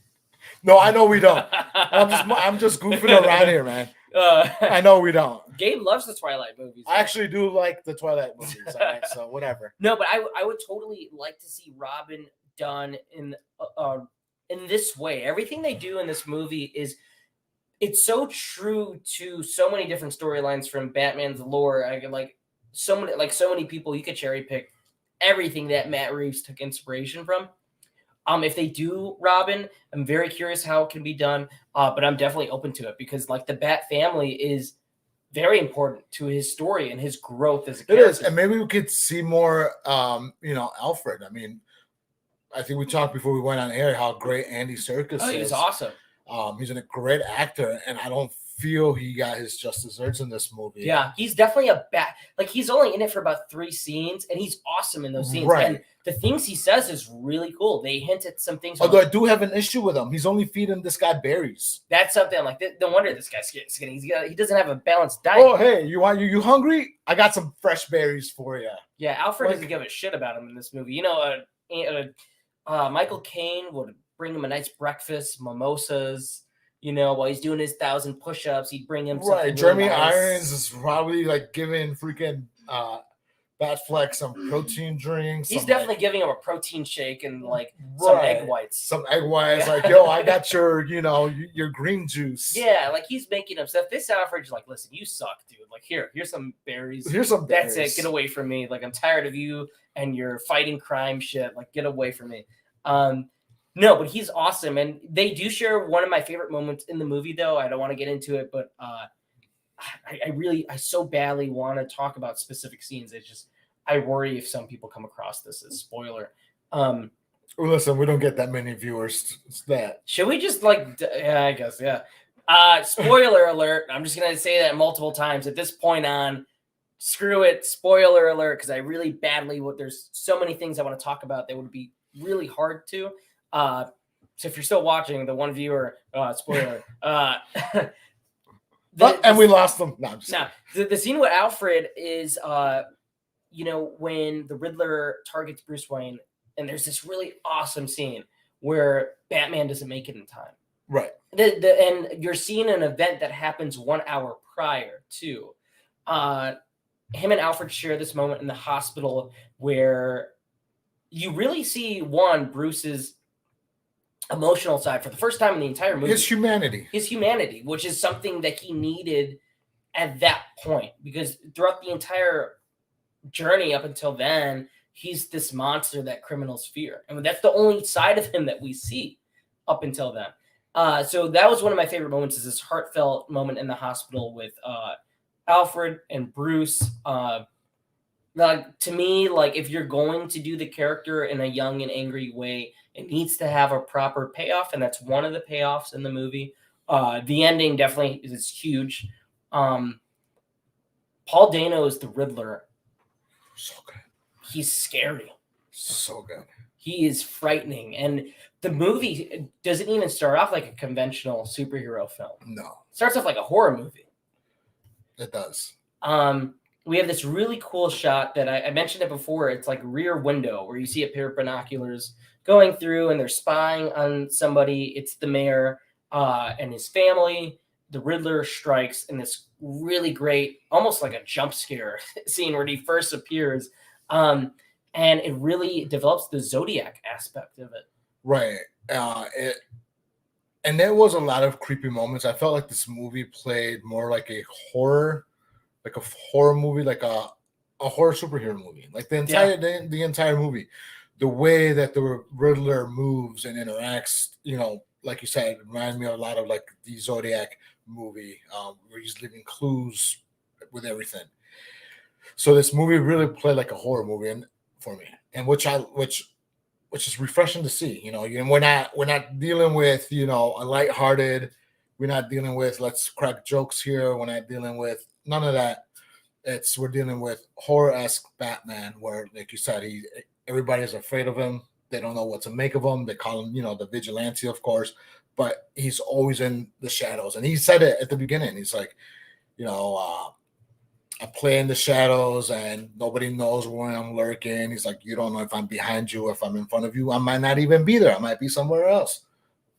Speaker 3: no, I know we don't. I'm just goofing around here, man. I know we don't.
Speaker 1: Gabe loves the Twilight movies.
Speaker 3: I actually do like the Twilight movies. All right, so whatever.
Speaker 1: No, but I would totally like to see Robin done in this way. Everything they do in this movie it's so true to so many different storylines from Batman's lore. I could like so many people you could cherry pick everything that Matt Reeves took inspiration from. If they do Robin, I'm very curious how it can be done. But I'm definitely open to it because like the Bat family is very important to his story and his growth as a character.
Speaker 3: It is, and maybe we could see more. Alfred. I mean, I think we talked before we went on air how great Andy Serkis is.
Speaker 1: He was awesome.
Speaker 3: He's a great actor, and I don't feel he got his just desserts in this movie.
Speaker 1: Yeah, he's definitely a bat. Like he's only in it for about 3 scenes, and he's awesome in those scenes.
Speaker 3: Right.
Speaker 1: And the things he says is really cool. They hint at some things.
Speaker 3: Although I do have an issue with him. He's only feeding this guy berries.
Speaker 1: That's something I'm like. No wonder this guy's skinny. He doesn't have a balanced diet.
Speaker 3: Oh, hey, you hungry? I got some fresh berries for you.
Speaker 1: Yeah, Alfred doesn't give a shit about him in this movie. You know, Michael Caine would bring him a nice breakfast, mimosas. You know, while he's doing his 1,000 push-ups, he'd bring him something.
Speaker 3: Right, Jeremy
Speaker 1: really nice.
Speaker 3: Irons is probably like giving freaking Batfleck some protein drinks.
Speaker 1: He's
Speaker 3: some,
Speaker 1: definitely
Speaker 3: like,
Speaker 1: giving him a protein shake and like some egg whites.
Speaker 3: Some egg whites, like, yo, I got your, your green juice.
Speaker 1: Yeah, like he's making him stuff. This Alfred's like, listen, you suck, dude. Like, here's some berries.
Speaker 3: Here's some berries.
Speaker 1: That's it. Get away from me. Like, I'm tired of you and your fighting crime shit. Like, get away from me. No, but he's awesome. And they do share one of my favorite moments in the movie, though. I don't want to get into it, but I so badly want to talk about specific scenes. It's just, I worry if some people come across this as spoiler.
Speaker 3: Listen, we don't get that many viewers. It's that.
Speaker 1: Should we just yeah, I guess, yeah. Spoiler alert. I'm just going to say that multiple times at this point on. Screw it. Spoiler alert. Because I really badly, there's so many things I want to talk about that would be really hard to. So if you're still watching, the one viewer, spoiler.
Speaker 3: And we lost them. No, I'm just
Speaker 1: the scene with Alfred is, when the Riddler targets Bruce Wayne, and there's this really awesome scene where Batman doesn't make it in time.
Speaker 3: Right.
Speaker 1: And you're seeing an event that happens 1 hour prior to. Him and Alfred share this moment in the hospital where you really see Bruce's emotional side for the first time in the entire movie.
Speaker 3: His humanity,
Speaker 1: which is something that he needed at that point, because throughout the entire journey up until then, he's this monster that criminals fear. And that's the only side of him that we see up until then. So that was one of my favorite moments, is this heartfelt moment in the hospital with Alfred and Bruce. To me, like, if you're going to do the character in a young and angry way, it needs to have a proper payoff, and that's one of the payoffs in the movie. The ending definitely is huge. Paul Dano is the Riddler.
Speaker 3: So good.
Speaker 1: He's scary.
Speaker 3: So good.
Speaker 1: He is frightening. And the movie doesn't even start off like a conventional superhero film.
Speaker 3: No.
Speaker 1: It starts off like a horror movie.
Speaker 3: It does.
Speaker 1: We have this really cool shot that I mentioned it before. It's like Rear Window, where you see a pair of binoculars going through and they're spying on somebody. It's the mayor and his family. The Riddler strikes in this really great, almost like a jump scare scene where he first appears. And it really develops the Zodiac aspect of it.
Speaker 3: Right. And there was a lot of creepy moments. I felt like this movie played more like a horror movie, like a horror superhero movie. Like the entire movie. The way that the Riddler moves and interacts, like you said, it reminds me a lot of like the Zodiac movie, where he's leaving clues with everything. So this movie really played like a horror movie for me, and which is refreshing to see. And we're not dealing with a lighthearted. We're not dealing with let's crack jokes here. We're not dealing with none of that. we're dealing with horror-esque Batman, where, like you said, everybody's afraid of him. They don't know what to make of him. They call him, the vigilante, of course, but he's always in the shadows. And he said it at the beginning. He's like, I play in the shadows and nobody knows where I'm lurking. He's like, you don't know if I'm behind you, if I'm in front of you. I might not even be there. I might be somewhere else.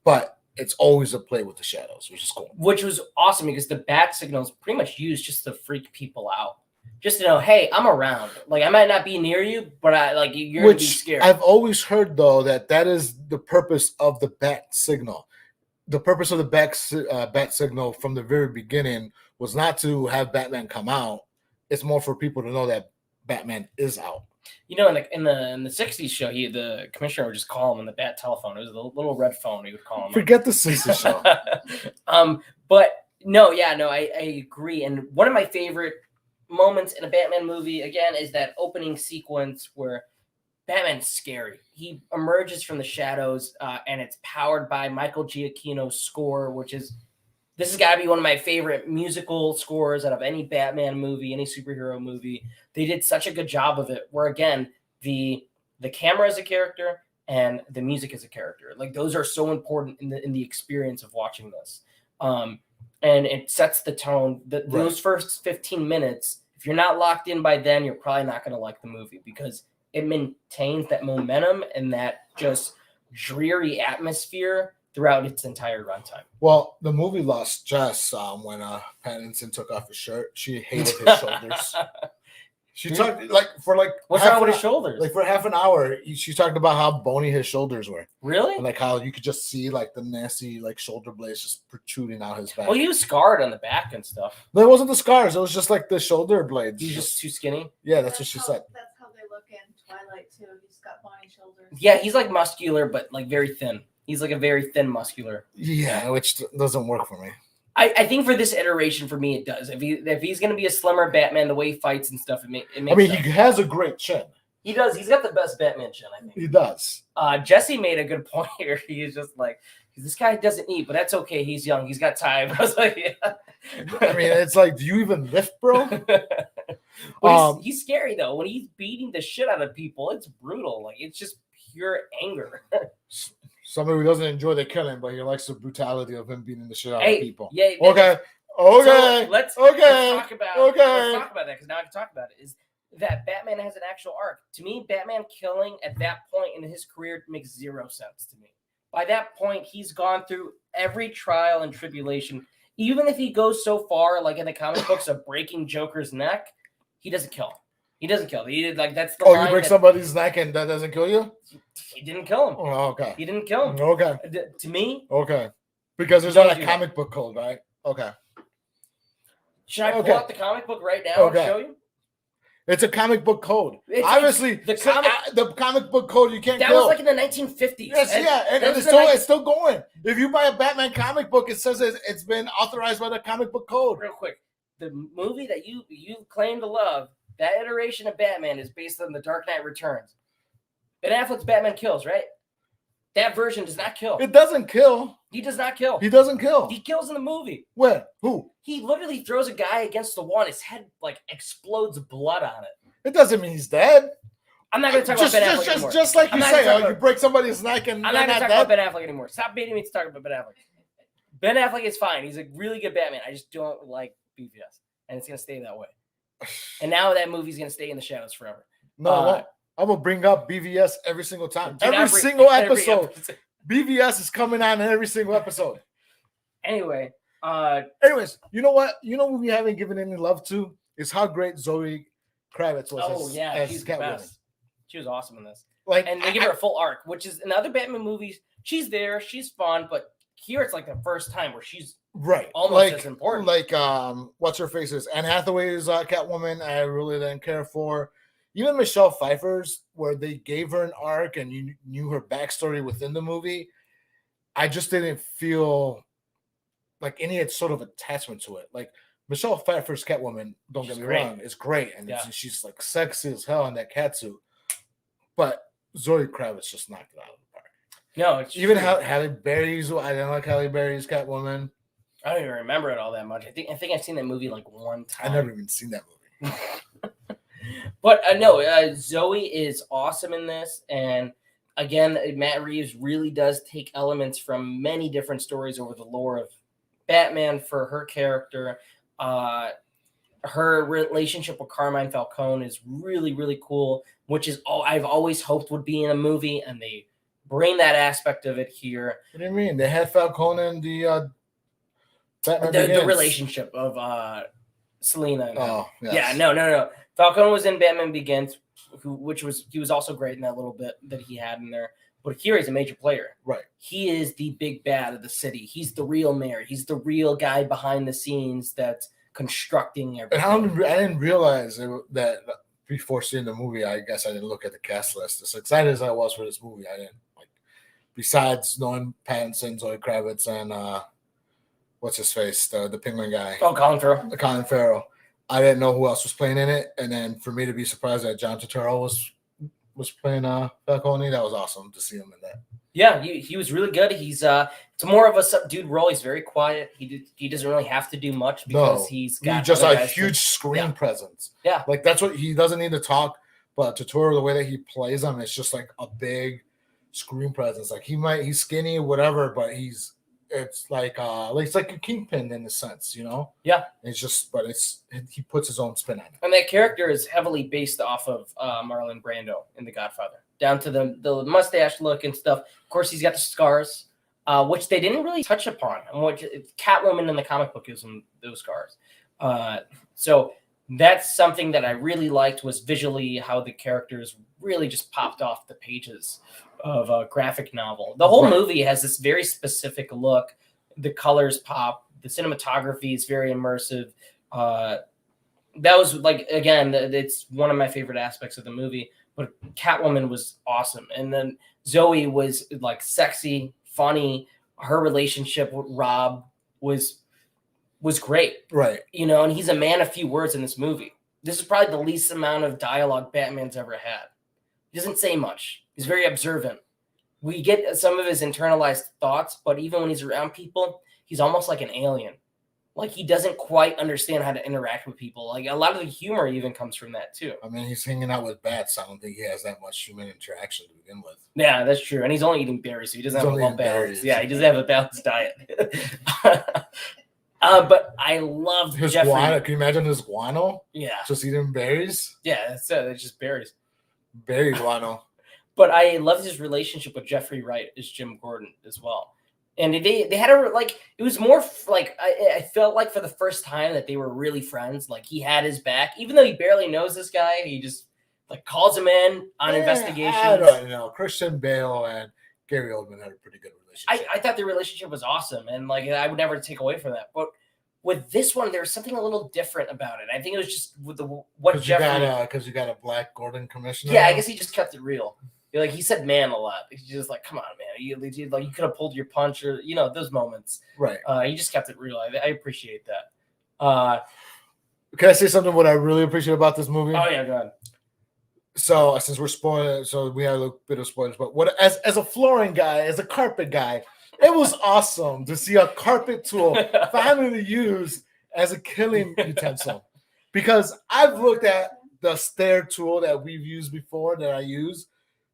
Speaker 3: But it's always a play with the shadows, which is cool.
Speaker 1: Which was awesome because the bat signal is pretty much used just to freak people out. Just to know, hey, I'm around. Like, I might not be near you, but you're going to be scared.
Speaker 3: I've always heard, though, that is the purpose of the bat signal. The purpose of the bat signal from the very beginning was not to have Batman come out. It's more for people to know that Batman is out.
Speaker 1: In the 60s show, the commissioner would just call him on the bat telephone. It was a little red phone he would call him.
Speaker 3: Forget the 60s show.
Speaker 1: But no, I agree. And one of my favorite moments in a Batman movie, again, is that opening sequence where Batman's scary. He emerges from the shadows, and it's powered by Michael Giacchino's score, this has got to be one of my favorite musical scores out of any Batman movie, any superhero movie. They did such a good job of it, where, again, the camera is a character and the music is a character. Like, those are so important in the experience of watching this. And it sets the tone. Those first 15 minutes, if you're not locked in by then, you're probably not going to like the movie because it maintains that momentum and that just dreary atmosphere throughout its entire runtime.
Speaker 3: Well, the movie lost Jess when Pattinson took off his shirt. She hated his shoulders. She talked
Speaker 1: what's wrong with his shoulders?
Speaker 3: Like for half an hour, she talked about how bony his shoulders were.
Speaker 1: Really?
Speaker 3: And like how you could just see like the nasty like shoulder blades just protruding out his back.
Speaker 1: Well, he was scarred on the back and stuff.
Speaker 3: No, it wasn't the scars. It was just like the shoulder blades.
Speaker 1: He's just too skinny.
Speaker 3: Yeah, that's what she said.
Speaker 4: That's how they look in Twilight too. He's got bony shoulders.
Speaker 1: Yeah, he's like muscular, but like very thin. He's like a very thin muscular.
Speaker 3: Yeah, which doesn't work for me.
Speaker 1: I think for this iteration, for me, it does. If he's going to be a slimmer Batman, the way he fights and stuff, it makes sense.
Speaker 3: He has a great chin.
Speaker 1: He does. He's got the best Batman chin, I think.
Speaker 3: He does.
Speaker 1: Jesse made a good point here. He's just like, this guy doesn't eat, but that's okay. He's young. He's got time. I was like, yeah.
Speaker 3: It's like, do you even lift, bro?
Speaker 1: He's scary, though. When he's beating the shit out of people, it's brutal. Like, it's just pure anger.
Speaker 3: Somebody who doesn't enjoy the killing, but he likes the brutality of him beating the shit out of people.
Speaker 1: Yeah.
Speaker 3: Okay.
Speaker 1: So let's talk about that because now I can talk about it. Is that Batman has an actual arc? To me, Batman killing at that point in his career makes zero sense to me. By that point, he's gone through every trial and tribulation. Even if he goes so far, like in the comic books, of breaking Joker's neck, he doesn't kill him. He doesn't kill him. That's the line.
Speaker 3: You break somebody's neck and that doesn't kill you?
Speaker 1: He didn't kill him.
Speaker 3: Oh, okay.
Speaker 1: He didn't kill him.
Speaker 3: Okay.
Speaker 1: To me.
Speaker 3: Okay. Because there's not a comic book code, right? Okay.
Speaker 1: Should I pull out the comic book right now and show you?
Speaker 3: It's a comic book code. Obviously, the comic book code you can't kill.
Speaker 1: That was like in the 1950s.
Speaker 3: Yes, and it's still going. If you buy a Batman comic book, it says it's been authorized by the comic book code.
Speaker 1: Real quick, the movie that you claim to love, that iteration of Batman is based on The Dark Knight Returns. Ben Affleck's Batman kills, right? That version does not kill.
Speaker 3: It doesn't kill.
Speaker 1: He does not kill.
Speaker 3: He doesn't kill.
Speaker 1: He kills in the movie.
Speaker 3: When? Who?
Speaker 1: He literally throws a guy against the wall and his head like explodes blood on it.
Speaker 3: It doesn't mean he's dead.
Speaker 1: I'm not going to talk about Ben Affleck anymore.
Speaker 3: Just like you say, you break somebody's neck and
Speaker 1: I'm not going to talk about Ben Affleck anymore. Stop baiting me to talk about Ben Affleck. Ben Affleck is fine. He's a really good Batman. I just don't like BVS. And it's going to stay that way. And now that movie's going to stay in the shadows forever.
Speaker 3: No, I'm going to bring up BVS every single time. Every single episode. BVS is coming on in every single episode.
Speaker 1: Anyways,
Speaker 3: you know what? You know what we haven't given any love to is how great Zoe Kravitz was.
Speaker 1: She's the best. She was awesome in this.
Speaker 3: And
Speaker 1: they give her a full arc, which is in other Batman movies. She's there, she's fun, but here it's like the first time where she's almost as important.
Speaker 3: Like what's her face is Anne Hathaway's Catwoman. I really didn't care for. Even Michelle Pfeiffer's, where they gave her an arc and you knew her backstory within the movie, I just didn't feel like any sort of attachment to it. Like Michelle Pfeiffer's Catwoman, don't get me wrong, is great. And she's like sexy as hell in that catsuit. But Zoe Kravitz just knocked it out of the park.
Speaker 1: No, it's
Speaker 3: even Halle Berry's, I didn't like Halle Berry's Catwoman.
Speaker 1: I don't even remember it all that much. I think I've seen that movie like one time.
Speaker 3: I've never even seen that movie.
Speaker 1: But no, Zoe is awesome in this, and again, Matt Reeves really does take elements from many different stories over the lore of Batman for her character. Her relationship with Carmine Falcone is really, really cool, which is all I've always hoped would be in a movie, and they bring that aspect of it here.
Speaker 3: What do you mean? They had Falcone in the Batman
Speaker 1: The
Speaker 3: Begins.
Speaker 1: relationship of Selena. And
Speaker 3: Oh, yes.
Speaker 1: Yeah, no. Falcone was in Batman Begins, he was also great in that little bit that he had in there. But here he's a major player.
Speaker 3: Right.
Speaker 1: He is the big bad of the city. He's the real mayor. He's the real guy behind the scenes that's constructing everything.
Speaker 3: And I didn't realize that before seeing the movie. I guess I didn't look at the cast list. As excited as I was for this movie, I didn't like. Besides knowing Pattinson, Zoe Kravitz, and what's his face, the Penguin guy,
Speaker 1: Colin Farrell.
Speaker 3: Colin Farrell. I didn't know who else was playing in it, and then for me to be surprised that John Turturro was playing Falcone, that was awesome to see him in that.
Speaker 1: Yeah, he was really good. He's it's more of a subdued role. He's very quiet. He doesn't really have to do much because he's got
Speaker 3: just
Speaker 1: other
Speaker 3: a
Speaker 1: guys
Speaker 3: huge screen presence.
Speaker 1: Yeah,
Speaker 3: like that's what he doesn't need to talk. But Turturro, the way that he plays him, it's just like a big screen presence. Like he's skinny, whatever, but it's like a kingpin in a sense, you know.
Speaker 1: Yeah,
Speaker 3: it's just, but he puts his own spin on it.
Speaker 1: And that character is heavily based off of Marlon Brando in The Godfather, down to the mustache look and stuff. Of course, he's got the scars, which they didn't really touch upon. And what Catwoman in the comic book gives him those scars. So that's something that I really liked, was visually how the characters really just popped off the pages of a graphic novel. The whole movie has this very specific look. The colors pop. The cinematography is very immersive. That was like, again, it's one of my favorite aspects of the movie. But Catwoman was awesome, and then Zoe was like sexy, funny. Her relationship with Rob was great,
Speaker 3: right?
Speaker 1: You know, and he's a man of few words in this movie. This is probably the least amount of dialogue Batman's ever had. He doesn't say much. He's very observant. We get some of his internalized thoughts, but even when he's around people, he's almost like an alien. Like he doesn't quite understand how to interact with people. Like a lot of the humor even comes from that too.
Speaker 3: I mean, he's hanging out with bats. I don't think he has that much human interaction to begin with.
Speaker 1: Yeah, that's true. And he's only eating berries, so he doesn't have a well balance. Yeah, he doesn't have a balanced diet. But I love
Speaker 3: his
Speaker 1: Jeffrey.
Speaker 3: guano. Can you imagine his guano?
Speaker 1: Yeah,
Speaker 3: just eating berries.
Speaker 1: Yeah, that's it. It's just berries.
Speaker 3: Berry guano.
Speaker 1: But I loved his relationship with Jeffrey Wright as Jim Gordon as well. And they had it was more like I felt like for the first time that they were really friends. Like he had his back, even though he barely knows this guy. He just like calls him in on investigations.
Speaker 3: I don't know. Christian Bale and Gary Oldman had a pretty good relationship.
Speaker 1: I thought their relationship was awesome, and like I would never take away from that. But with this one, there was something a little different about it. I think it was just with
Speaker 3: because you got a black Gordon commissioner.
Speaker 1: Yeah, I guess he just kept it real. Like he said man a lot. He's just like, come on, man. You could have pulled your punch, or those moments.
Speaker 3: Right.
Speaker 1: He just kept it real. I appreciate that.
Speaker 3: Can I say something what I really appreciate about this movie?
Speaker 1: Oh yeah, go ahead.
Speaker 3: So since we're spoiling, so we had a little bit of spoilers, but what as a flooring guy, as a carpet guy, it was awesome to see a carpet tool finally used as a killing utensil. Because I've looked at the stair tool that we've used before that I use.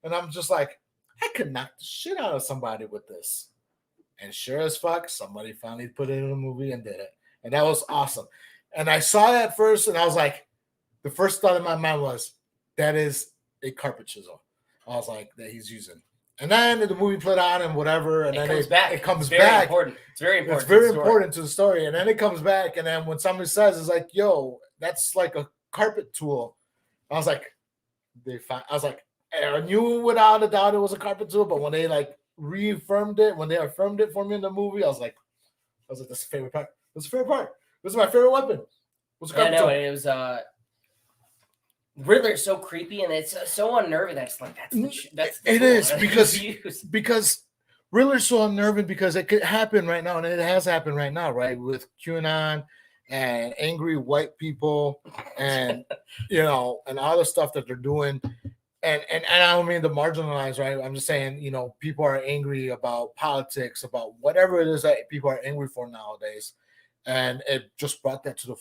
Speaker 3: And I'm just like, I could knock the shit out of somebody with this. And sure as fuck, somebody finally put it in a movie and did it. And that was awesome. And I saw that first, and I was like, the first thought in my mind was, that is a carpet chisel. I was like, that he's using. And then the movie played on and whatever. And then it comes back.
Speaker 1: Important. It's very important.
Speaker 3: It's very important to the story. And then it comes back. And then when somebody says, it's like, yo, that's like a carpet tool. I was like, I knew without a doubt it was a carpet tool, but when they affirmed it for me in the movie, I was like, that's the favorite part. That's the favorite part. This is my favorite weapon. What's a carpet tool?
Speaker 1: It was Riddler's so creepy and it's so unnerving. That's like
Speaker 3: because Riddler's so unnerving because it could happen right now, and it has happened right now, right? With QAnon and angry white people and and all the stuff that they're doing. And I don't mean the marginalized, right? I'm just saying, people are angry about politics, about whatever it is that people are angry for nowadays. And it just brought that to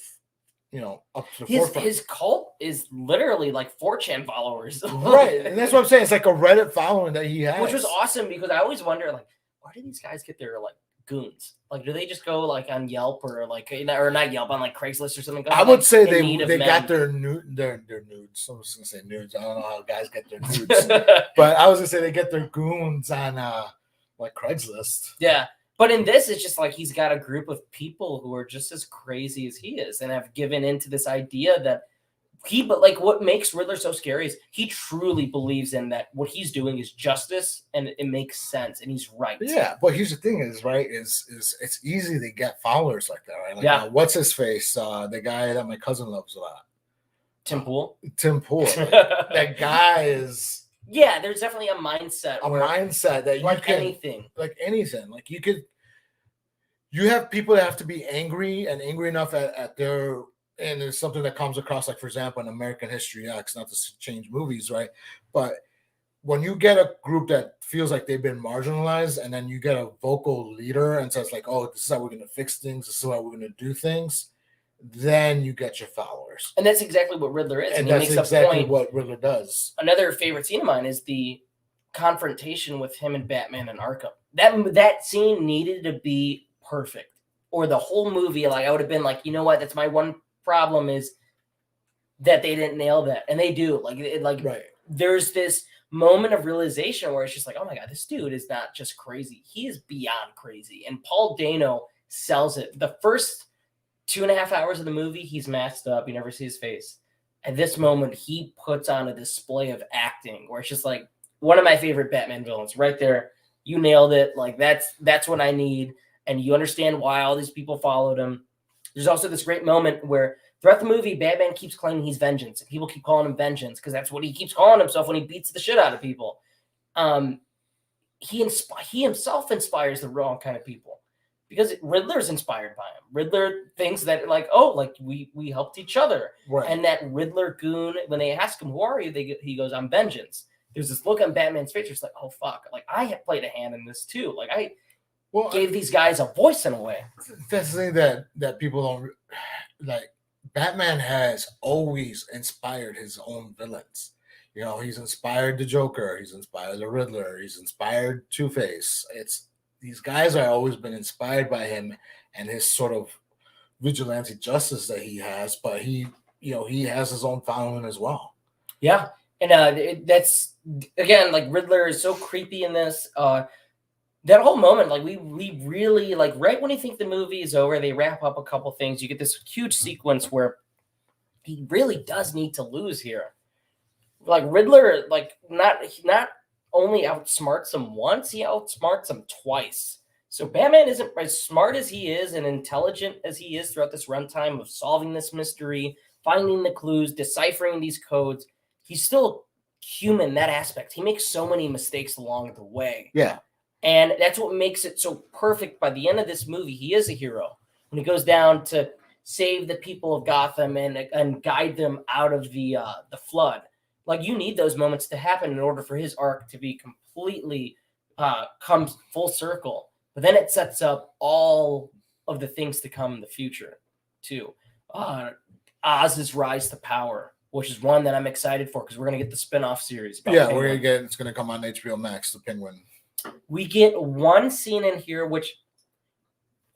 Speaker 3: up to the forefront.
Speaker 1: His cult is literally like 4chan followers.
Speaker 3: Right. And that's what I'm saying. It's like a Reddit following that he has.
Speaker 1: Which was awesome because I always wonder, like, where do these guys get their like goons? Like, do they just go like on Yelp or like, or not Yelp, on like Craigslist or something?
Speaker 3: I would say they got their nudes. I was gonna say nudes. I don't know how guys get their nudes, but I was gonna say they get their goons on like Craigslist.
Speaker 1: Yeah. But in this, it's just like he's got a group of people who are just as crazy as he is and have given into this idea that but like what makes Riddler so scary is he truly believes in that what he's doing is justice and it makes sense and he's right.
Speaker 3: Yeah, but here's the thing is, right, is it's easy to get followers like that, right? Like,
Speaker 1: yeah.
Speaker 3: What's his face? The guy that my cousin loves a lot.
Speaker 1: Tim Pool.
Speaker 3: That guy is...
Speaker 1: Yeah, there's definitely a mindset.
Speaker 3: That you
Speaker 1: like
Speaker 3: can...
Speaker 1: anything.
Speaker 3: Like anything. Like you could... You have people that have to be angry and angry enough at their... And it's something that comes across, like, for example, in American History X, not to change movies, right? But when you get a group that feels like they've been marginalized and then you get a vocal leader and says like, oh, this is how we're going to fix things. This is how we're going to do things. Then you get your followers.
Speaker 1: And that's exactly what Riddler is.
Speaker 3: And
Speaker 1: he
Speaker 3: that's
Speaker 1: makes
Speaker 3: exactly what Riddler does.
Speaker 1: Another favorite scene of mine is the confrontation with him and Batman and Arkham. That scene needed to be perfect. Or the whole movie, like, I would have been like, you know what? That's my one problem is that they didn't nail that. And they do.
Speaker 3: Right.
Speaker 1: There's this moment of realization where it's just like, oh my God, this dude is not just crazy. He is beyond crazy. And Paul Dano sells it. The first 2.5 hours of the movie, he's masked up. You never see his face. At this moment, he puts on a display of acting where it's just like one of my favorite Batman villains right there. You nailed it. Like that's what I need. And you understand why all these people followed him. There's also this great moment where throughout the movie, Batman keeps claiming he's vengeance. And people keep calling him vengeance because that's what he keeps calling himself when he beats the shit out of people. He himself inspires the wrong kind of people because Riddler's inspired by him. Riddler thinks that like, oh, like we helped each other.
Speaker 3: Right.
Speaker 1: And that Riddler goon, when they ask him, who are you? He goes, I'm vengeance. There's this look on Batman's face. It's like, oh, fuck. Like I have played a hand in this too. Like I gave these guys a voice in a way.
Speaker 3: That's the thing that people don't like. Batman has always inspired his own villains. You know, he's inspired the Joker. He's inspired the Riddler. He's inspired Two-Face. These guys are always been inspired by him and his sort of vigilante justice that he has. But he has his own following as well.
Speaker 1: Yeah, and that's again like Riddler is so creepy in this. That whole moment, like we really like right when you think the movie is over, they wrap up a couple things. You get this huge sequence where he really does need to lose here. Like Riddler, like not only outsmarts him once, he outsmarts him twice. So Batman isn't as smart as he is and intelligent as he is throughout this runtime of solving this mystery, finding the clues, deciphering these codes. He's still human in that aspect. He makes so many mistakes along the way.
Speaker 3: Yeah.
Speaker 1: And that's what makes it so perfect. By the end of this movie, he is a hero. When he goes down to save the people of Gotham and guide them out of the flood. Like, you need those moments to happen in order for his arc to be completely come full circle. But then it sets up all of the things to come in the future, too. Oz's rise to power, which is one that I'm excited for because we're going to get the spin-off series.
Speaker 3: Yeah, it's going to come on HBO Max, The Penguin.
Speaker 1: We get one scene in here which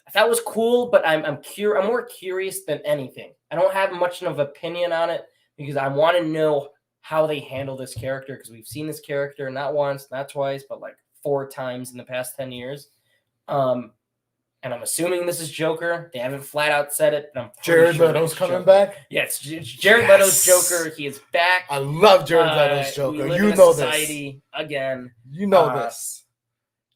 Speaker 1: I thought was cool, but I'm more curious than anything. I don't have much of an opinion on it because I want to know how they handle this character because we've seen this character not once, not twice, but like 4 times in the past 10 years. And I'm assuming this is Joker. They haven't flat out said it, but I'm
Speaker 3: Jared
Speaker 1: sure
Speaker 3: Leto's coming
Speaker 1: Joker.
Speaker 3: back?
Speaker 1: Yes, Jared Leto's Joker. He is back.
Speaker 3: I love Jared Leto's Joker.
Speaker 1: We live
Speaker 3: You
Speaker 1: in a
Speaker 3: know
Speaker 1: society again.
Speaker 3: You know this.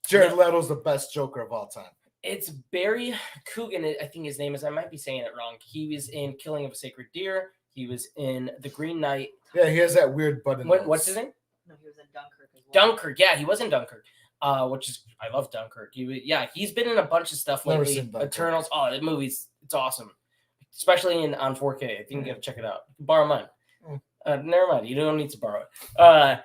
Speaker 3: Jared Leto's the best Joker of all time.
Speaker 1: It's Barry Coogan, I think his name is. I might be saying it wrong. He was in Killing of a Sacred Deer. He was in The Green Knight.
Speaker 3: Yeah, he has that weird button.
Speaker 1: What's his name?
Speaker 4: No, he was in Dunkirk as well.
Speaker 1: Dunkirk. Yeah, he was in Dunkirk. Which is, I love Dunkirk. He's been in a bunch of stuff lately. Eternals. Oh, the movie's, it's awesome. Especially on 4K. I think you gotta check it out. Borrow mine. Never mind. You don't need to borrow it.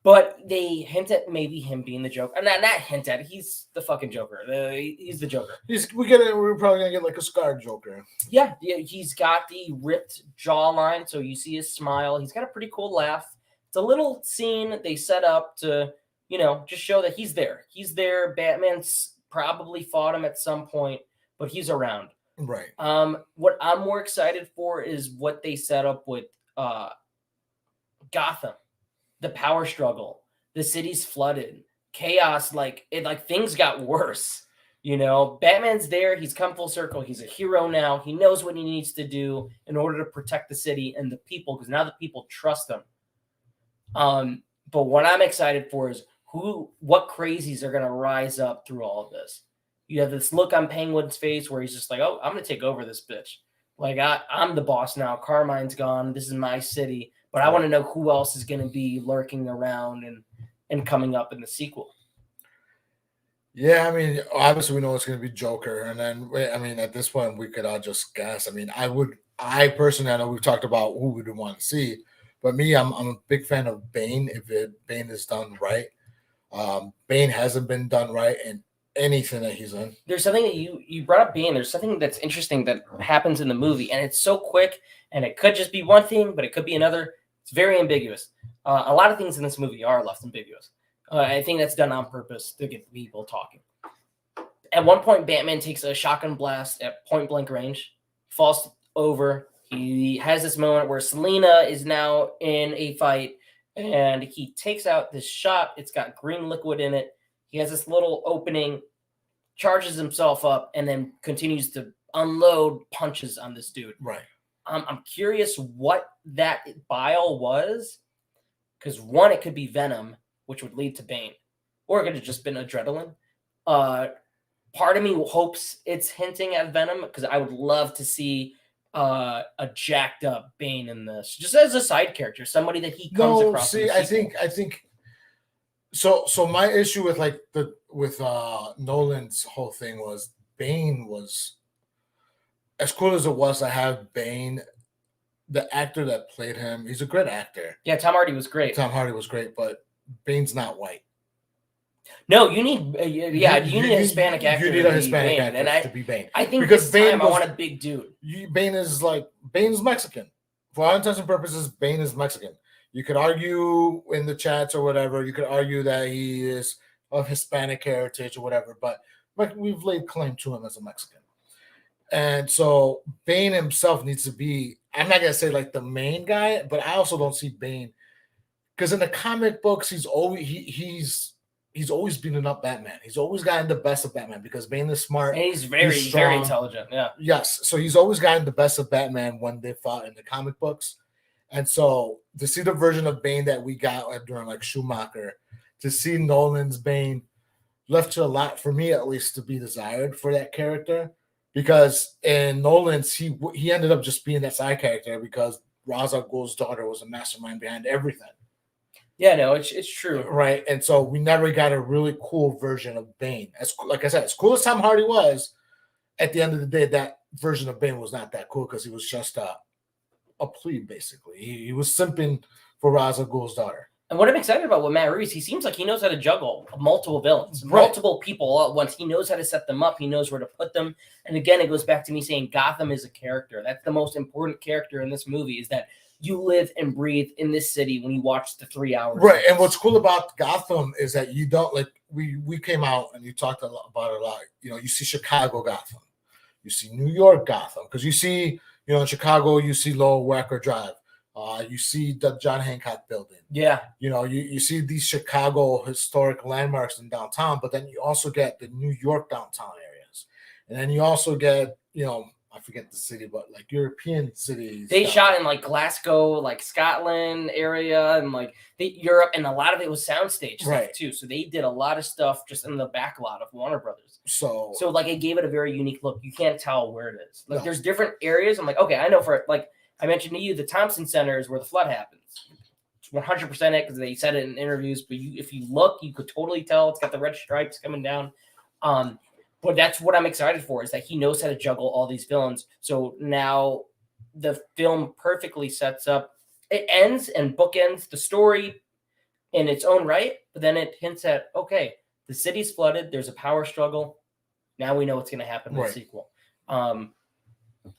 Speaker 1: But they hint at maybe him being the Joker. Not hint at. He's the fucking Joker. He's the Joker.
Speaker 3: We're probably gonna get like a scarred Joker.
Speaker 1: Yeah, he's got the ripped jawline, so you see his smile. He's got a pretty cool laugh. It's a little scene they set up to, just show that he's there. He's there. Batman's probably fought him at some point, but he's around.
Speaker 3: Right.
Speaker 1: What I'm more excited for is what they set up with Gotham. The power struggle, the city's flooded, chaos, things got worse. Batman's there. He's come full circle. He's a hero now. He knows what he needs to do in order to protect the city and the people, because now the people trust him. But what I'm excited for is what crazies are going to rise up through all of this. You have this look on Penguin's face where he's just like, oh, I'm going to take over this bitch. Like, I'm the boss now. Carmine's gone. This is my city. But I want to know who else is going to be lurking around and coming up in the sequel.
Speaker 3: Yeah, I mean, obviously we know it's going to be Joker. And then, at this point, we could all just guess. I personally, I know we've talked about who we would want to see. But me, I'm a big fan of Bane if Bane is done right. Bane hasn't been done right in anything that he's in. There's
Speaker 1: something that you brought up, Bane. There's something that's interesting that happens in the movie, and it's so quick, and it could just be one thing, but it could be another. It's very ambiguous. A lot of things in this movie are left ambiguous. I think that's done on purpose to get people talking. At one point, Batman takes a shotgun blast at point blank range, falls over. He has this moment where Selina is now in a fight, and he takes out this shot. It's got green liquid in it. He has this little opening, charges himself up, and then continues to unload punches on this dude.
Speaker 3: Right.
Speaker 1: I'm curious what that bile was, because one, it could be venom, which would lead to Bane, or it could have just been adrenaline. Part of me hopes it's hinting at venom, because I would love to see a jacked up Bane in this, just as a side character, somebody that he comes across.
Speaker 3: See, I think. So my issue with Nolan's whole thing was Bane was, as cool as it was to have Bane, the actor that played him, he's a great actor.
Speaker 1: Yeah, Tom Hardy was great.
Speaker 3: But Bane's not white.
Speaker 1: No, you need you need a Hispanic actor.
Speaker 3: You need a Hispanic actor to be Bane.
Speaker 1: I think because I want a big dude.
Speaker 3: Bane's Mexican. For all intents and purposes, Bane is Mexican. You could argue in the chats or whatever, you could argue that he is of Hispanic heritage or whatever, but we've laid claim to him as a Mexican. And so Bane himself needs to be, I'm not going to say like the main guy, but I also don't see Bane, because in the comic books, he's always beaten up Batman. He's always gotten the best of Batman because Bane is smart.
Speaker 1: And he's very intelligent. Yeah.
Speaker 3: Yes. So he's always gotten the best of Batman when they fought in the comic books. And so to see the version of Bane that we got during like Schumacher, to see Nolan's Bane, left a lot, for me at least, to be desired for that character. Because in Nolan's, he ended up just being that side character because Ra's al Ghul's daughter was a mastermind behind everything.
Speaker 1: Yeah, no, it's true.
Speaker 3: Right. And so we never got a really cool version of Bane. Like I said, as cool as Tom Hardy was, at the end of the day, that version of Bane was not that cool because he was just a plebe, basically. He was simping for Ra's al Ghul's daughter.
Speaker 1: And what I'm excited about with Matt Reeves, he seems like he knows how to juggle multiple villains,
Speaker 3: right,
Speaker 1: multiple people all at once. He knows how to set them up. He knows where to put them. And again, it goes back to me saying Gotham is a character. That's the most important character in this movie, is that you live and breathe in this city when you watch the 3 hours.
Speaker 3: Right. And what's cool about Gotham is that you don't, like, we came out and you talked about it a lot. You know, you see Chicago Gotham. You see New York Gotham. Because you see, in Chicago, you see Lower Wacker Drive. You see the John Hancock building.
Speaker 1: Yeah.
Speaker 3: You see these Chicago historic landmarks in downtown, but then you also get the New York downtown areas. And then you also get, I forget the city, but like European cities.
Speaker 1: They shot in like Glasgow, like Scotland area, and like Europe, and a lot of it was soundstage stuff too. So they did a lot of stuff just in the back lot of Warner Brothers. So like it gave it a very unique look. You can't tell where it is. Like there's different areas. I'm like, okay, I know for like I mentioned to you, the Thompson Center is where the flood happens. It's 100% it because they said it in interviews. But if you look, you could totally tell it's got the red stripes coming down. But that's what I'm excited for, is that he knows how to juggle all these villains. So now the film perfectly sets up. It ends and bookends the story. in its own right, but then it hints at, okay, the city's flooded, there's a power struggle. Now we know what's going to happen in the
Speaker 3: Right.
Speaker 1: sequel.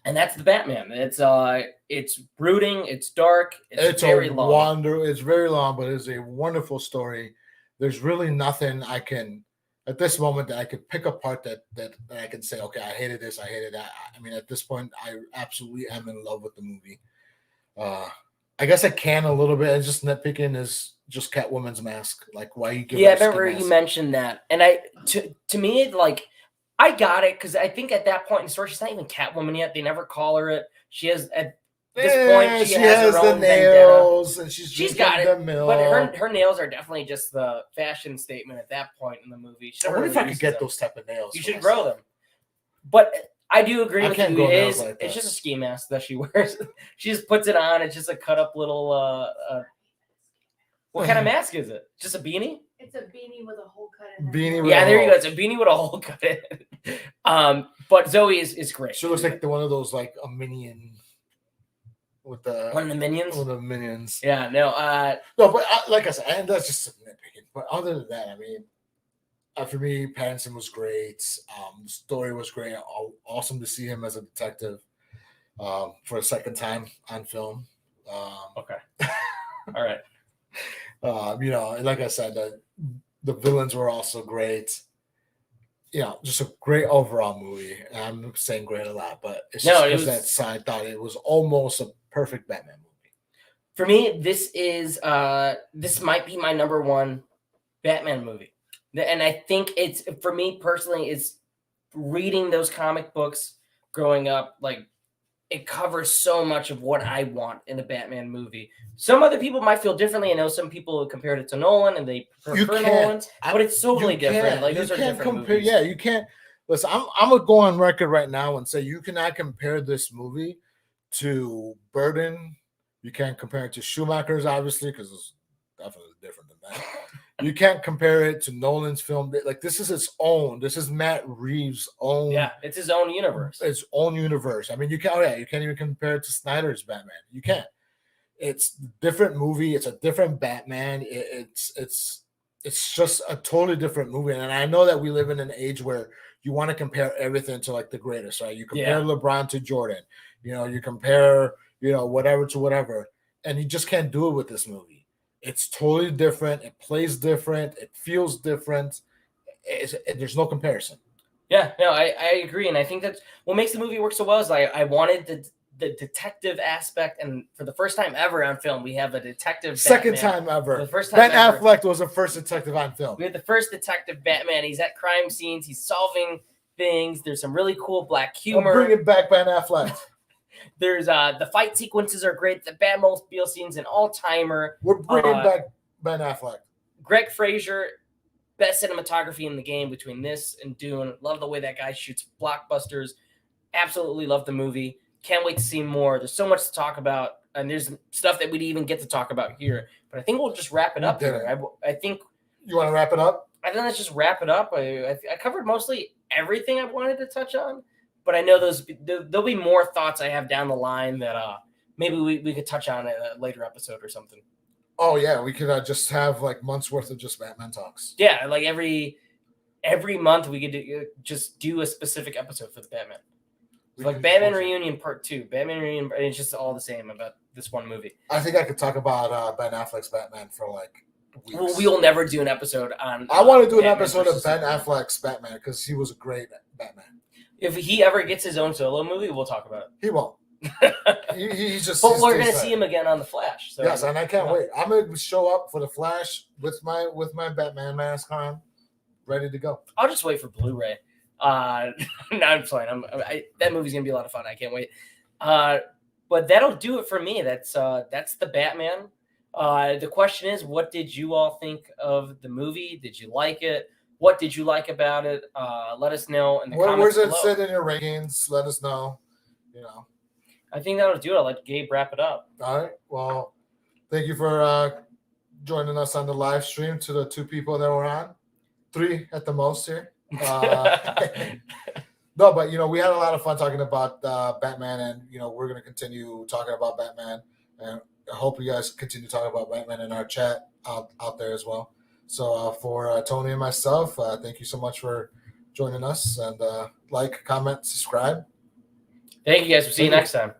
Speaker 1: And that's the Batman. It's brooding, it's dark, it's very long.
Speaker 3: It's very long, but it's a wonderful story. There's really nothing I can at this moment that I could pick apart that I can say, okay, I hated this, I hated that. I mean, at this point, I absolutely am in love with the movie. I guess I can a little bit. And just nitpicking is just Catwoman's mask. Like, why you give
Speaker 1: Yeah, I
Speaker 3: her a
Speaker 1: remember
Speaker 3: skin
Speaker 1: you
Speaker 3: mask?
Speaker 1: mentioned that. And to me, like, I got it because I think at that point in the story, she's not even Catwoman yet. They never call her it. She has at this point she has her
Speaker 3: the
Speaker 1: own vendetta.
Speaker 3: nails, and she's
Speaker 1: got
Speaker 3: the
Speaker 1: it,
Speaker 3: milk.
Speaker 1: but her nails are definitely just the fashion statement at that point in the movie. She
Speaker 3: I
Speaker 1: never
Speaker 3: wonder if I
Speaker 1: really
Speaker 3: could
Speaker 1: uses
Speaker 3: get
Speaker 1: them.
Speaker 3: those type of nails.
Speaker 1: You
Speaker 3: for
Speaker 1: should grow
Speaker 3: myself.
Speaker 1: them. But I do agree
Speaker 3: I
Speaker 1: with
Speaker 3: can't
Speaker 1: you.
Speaker 3: grow
Speaker 1: It
Speaker 3: nails
Speaker 1: is.
Speaker 3: like
Speaker 1: It's
Speaker 3: that.
Speaker 1: just a ski mask that she wears. She just puts it on. It's just a cut up little. What kind of mask is it? Just a beanie?
Speaker 4: It's a beanie with a hole cut in it.
Speaker 3: Beanie with
Speaker 1: Yeah,
Speaker 3: a
Speaker 1: there you go.
Speaker 3: hole.
Speaker 1: It's a beanie with a hole cut in it. But Zoe is great.
Speaker 3: She looks like one of those like a minion with the
Speaker 1: one of the minions.
Speaker 3: one of the minions.
Speaker 1: Yeah, no.
Speaker 3: No, but like I said, and that's just nitpicking. But other than that, I mean, for me, Pattinson was great. The story was great. Awesome to see him as a detective for a second time on film.
Speaker 1: Okay. All right.
Speaker 3: You know, and like I said, the villains were also great. You know, just a great overall movie. And I'm saying great a lot, but it's just
Speaker 1: No, it
Speaker 3: because
Speaker 1: was-
Speaker 3: that side thought it was almost a perfect Batman movie.
Speaker 1: For me, this is this might be my number one Batman movie. And I think it's, for me personally, it's reading those comic books growing up. Like, it covers so much of what I want in a Batman movie. Some other people might feel differently. I know some people compared it to Nolan and they prefer Nolan's, but it's totally different. Like, those are different movies.
Speaker 3: Yeah, you can't. Listen, I'm gonna go on record right now and say you cannot compare this movie to Burton. You can't compare it to Schumacher's, obviously, because it's definitely different than that. You can't compare it to Nolan's film. Like, this is its own. This is Matt Reeves' own.
Speaker 1: Yeah, it's his own universe.
Speaker 3: Its own universe. I mean, you can't. You can't even compare it to Snyder's Batman. You can't. It's a different movie. It's a different Batman. It's just a totally different movie. And I know that we live in an age where you want to compare everything to like the greatest, right? You compare LeBron to Jordan. You know, you compare, you know, whatever to whatever, and you just can't do it with this movie. It's totally different. It plays different. It feels different. There's no comparison.
Speaker 1: Yeah, no, I agree. And I think that's what makes the movie work so well is I wanted the detective aspect. And for the first time ever on film, we have a detective
Speaker 3: Second
Speaker 1: Batman.
Speaker 3: time ever.
Speaker 1: For the first time
Speaker 3: Ben
Speaker 1: ever.
Speaker 3: Affleck was the first detective on film.
Speaker 1: We had the first detective Batman. He's at crime scenes. He's solving things. There's some really cool black humor.
Speaker 3: Bring it back, Ben Affleck.
Speaker 1: There's the fight sequences are great. The Batmobile scene's an all-timer.
Speaker 3: We're bringing back Ben Affleck.
Speaker 1: Greg Fraser, best cinematography in the game between this and Dune. Love the way that guy shoots blockbusters. Absolutely love the movie. Can't wait to see more. There's so much to talk about, and there's stuff that we didn't even get to talk about here. But I think we'll just wrap it up here. I think
Speaker 3: you want to wrap it up.
Speaker 1: I think let's just wrap it up. I covered mostly everything I wanted to touch on, but I know there'll be more thoughts I have down the line that maybe we could touch on in a later episode or something.
Speaker 3: Oh yeah, we could just have like months worth of just Batman talks.
Speaker 1: Yeah, like every month we could just do a specific episode for the Batman. Like Batman Reunion Part 2, Batman Reunion. It's just all the same about this one movie.
Speaker 3: I think I could talk about Ben Affleck's Batman for like weeks.
Speaker 1: Well, we will never do an episode on.
Speaker 3: I want to do an
Speaker 1: Batman
Speaker 3: episode of
Speaker 1: versus
Speaker 3: Ben
Speaker 1: Superman.
Speaker 3: Affleck's Batman because he was a great Batman.
Speaker 1: If he ever gets his own solo movie, we'll talk about
Speaker 3: He won't.
Speaker 1: it.
Speaker 3: He's just.
Speaker 1: But
Speaker 3: he's
Speaker 1: we're gonna
Speaker 3: just
Speaker 1: see him again on the Flash. So
Speaker 3: yes, and I can't
Speaker 1: yeah.
Speaker 3: wait. I'm gonna show up for the Flash with my Batman mask on, ready to go.
Speaker 1: I'll just wait for Blu-ray. No, I'm playing. That movie's gonna be a lot of fun. I can't wait. But that'll do it for me. That's the Batman. The question is, what did you all think of the movie? Did you like it? What did you like about it? Let us know in the comments
Speaker 3: Where's it
Speaker 1: below.
Speaker 3: sit in your rankings? Let us know. You know.
Speaker 1: I think that'll do it. I'll let Gabe wrap it up.
Speaker 3: All right. Well, thank you for joining us on the live stream. To the 2 people that were on, 3 at the most here. No, but we had a lot of fun talking about Batman, and we're going to continue talking about Batman, and I hope you guys continue to talk about Batman in our chat out there as well. So for Tony and myself, thank you so much for joining us, and like, comment, subscribe.
Speaker 1: Thank you guys. We'll see you
Speaker 3: Thank you.
Speaker 1: next time.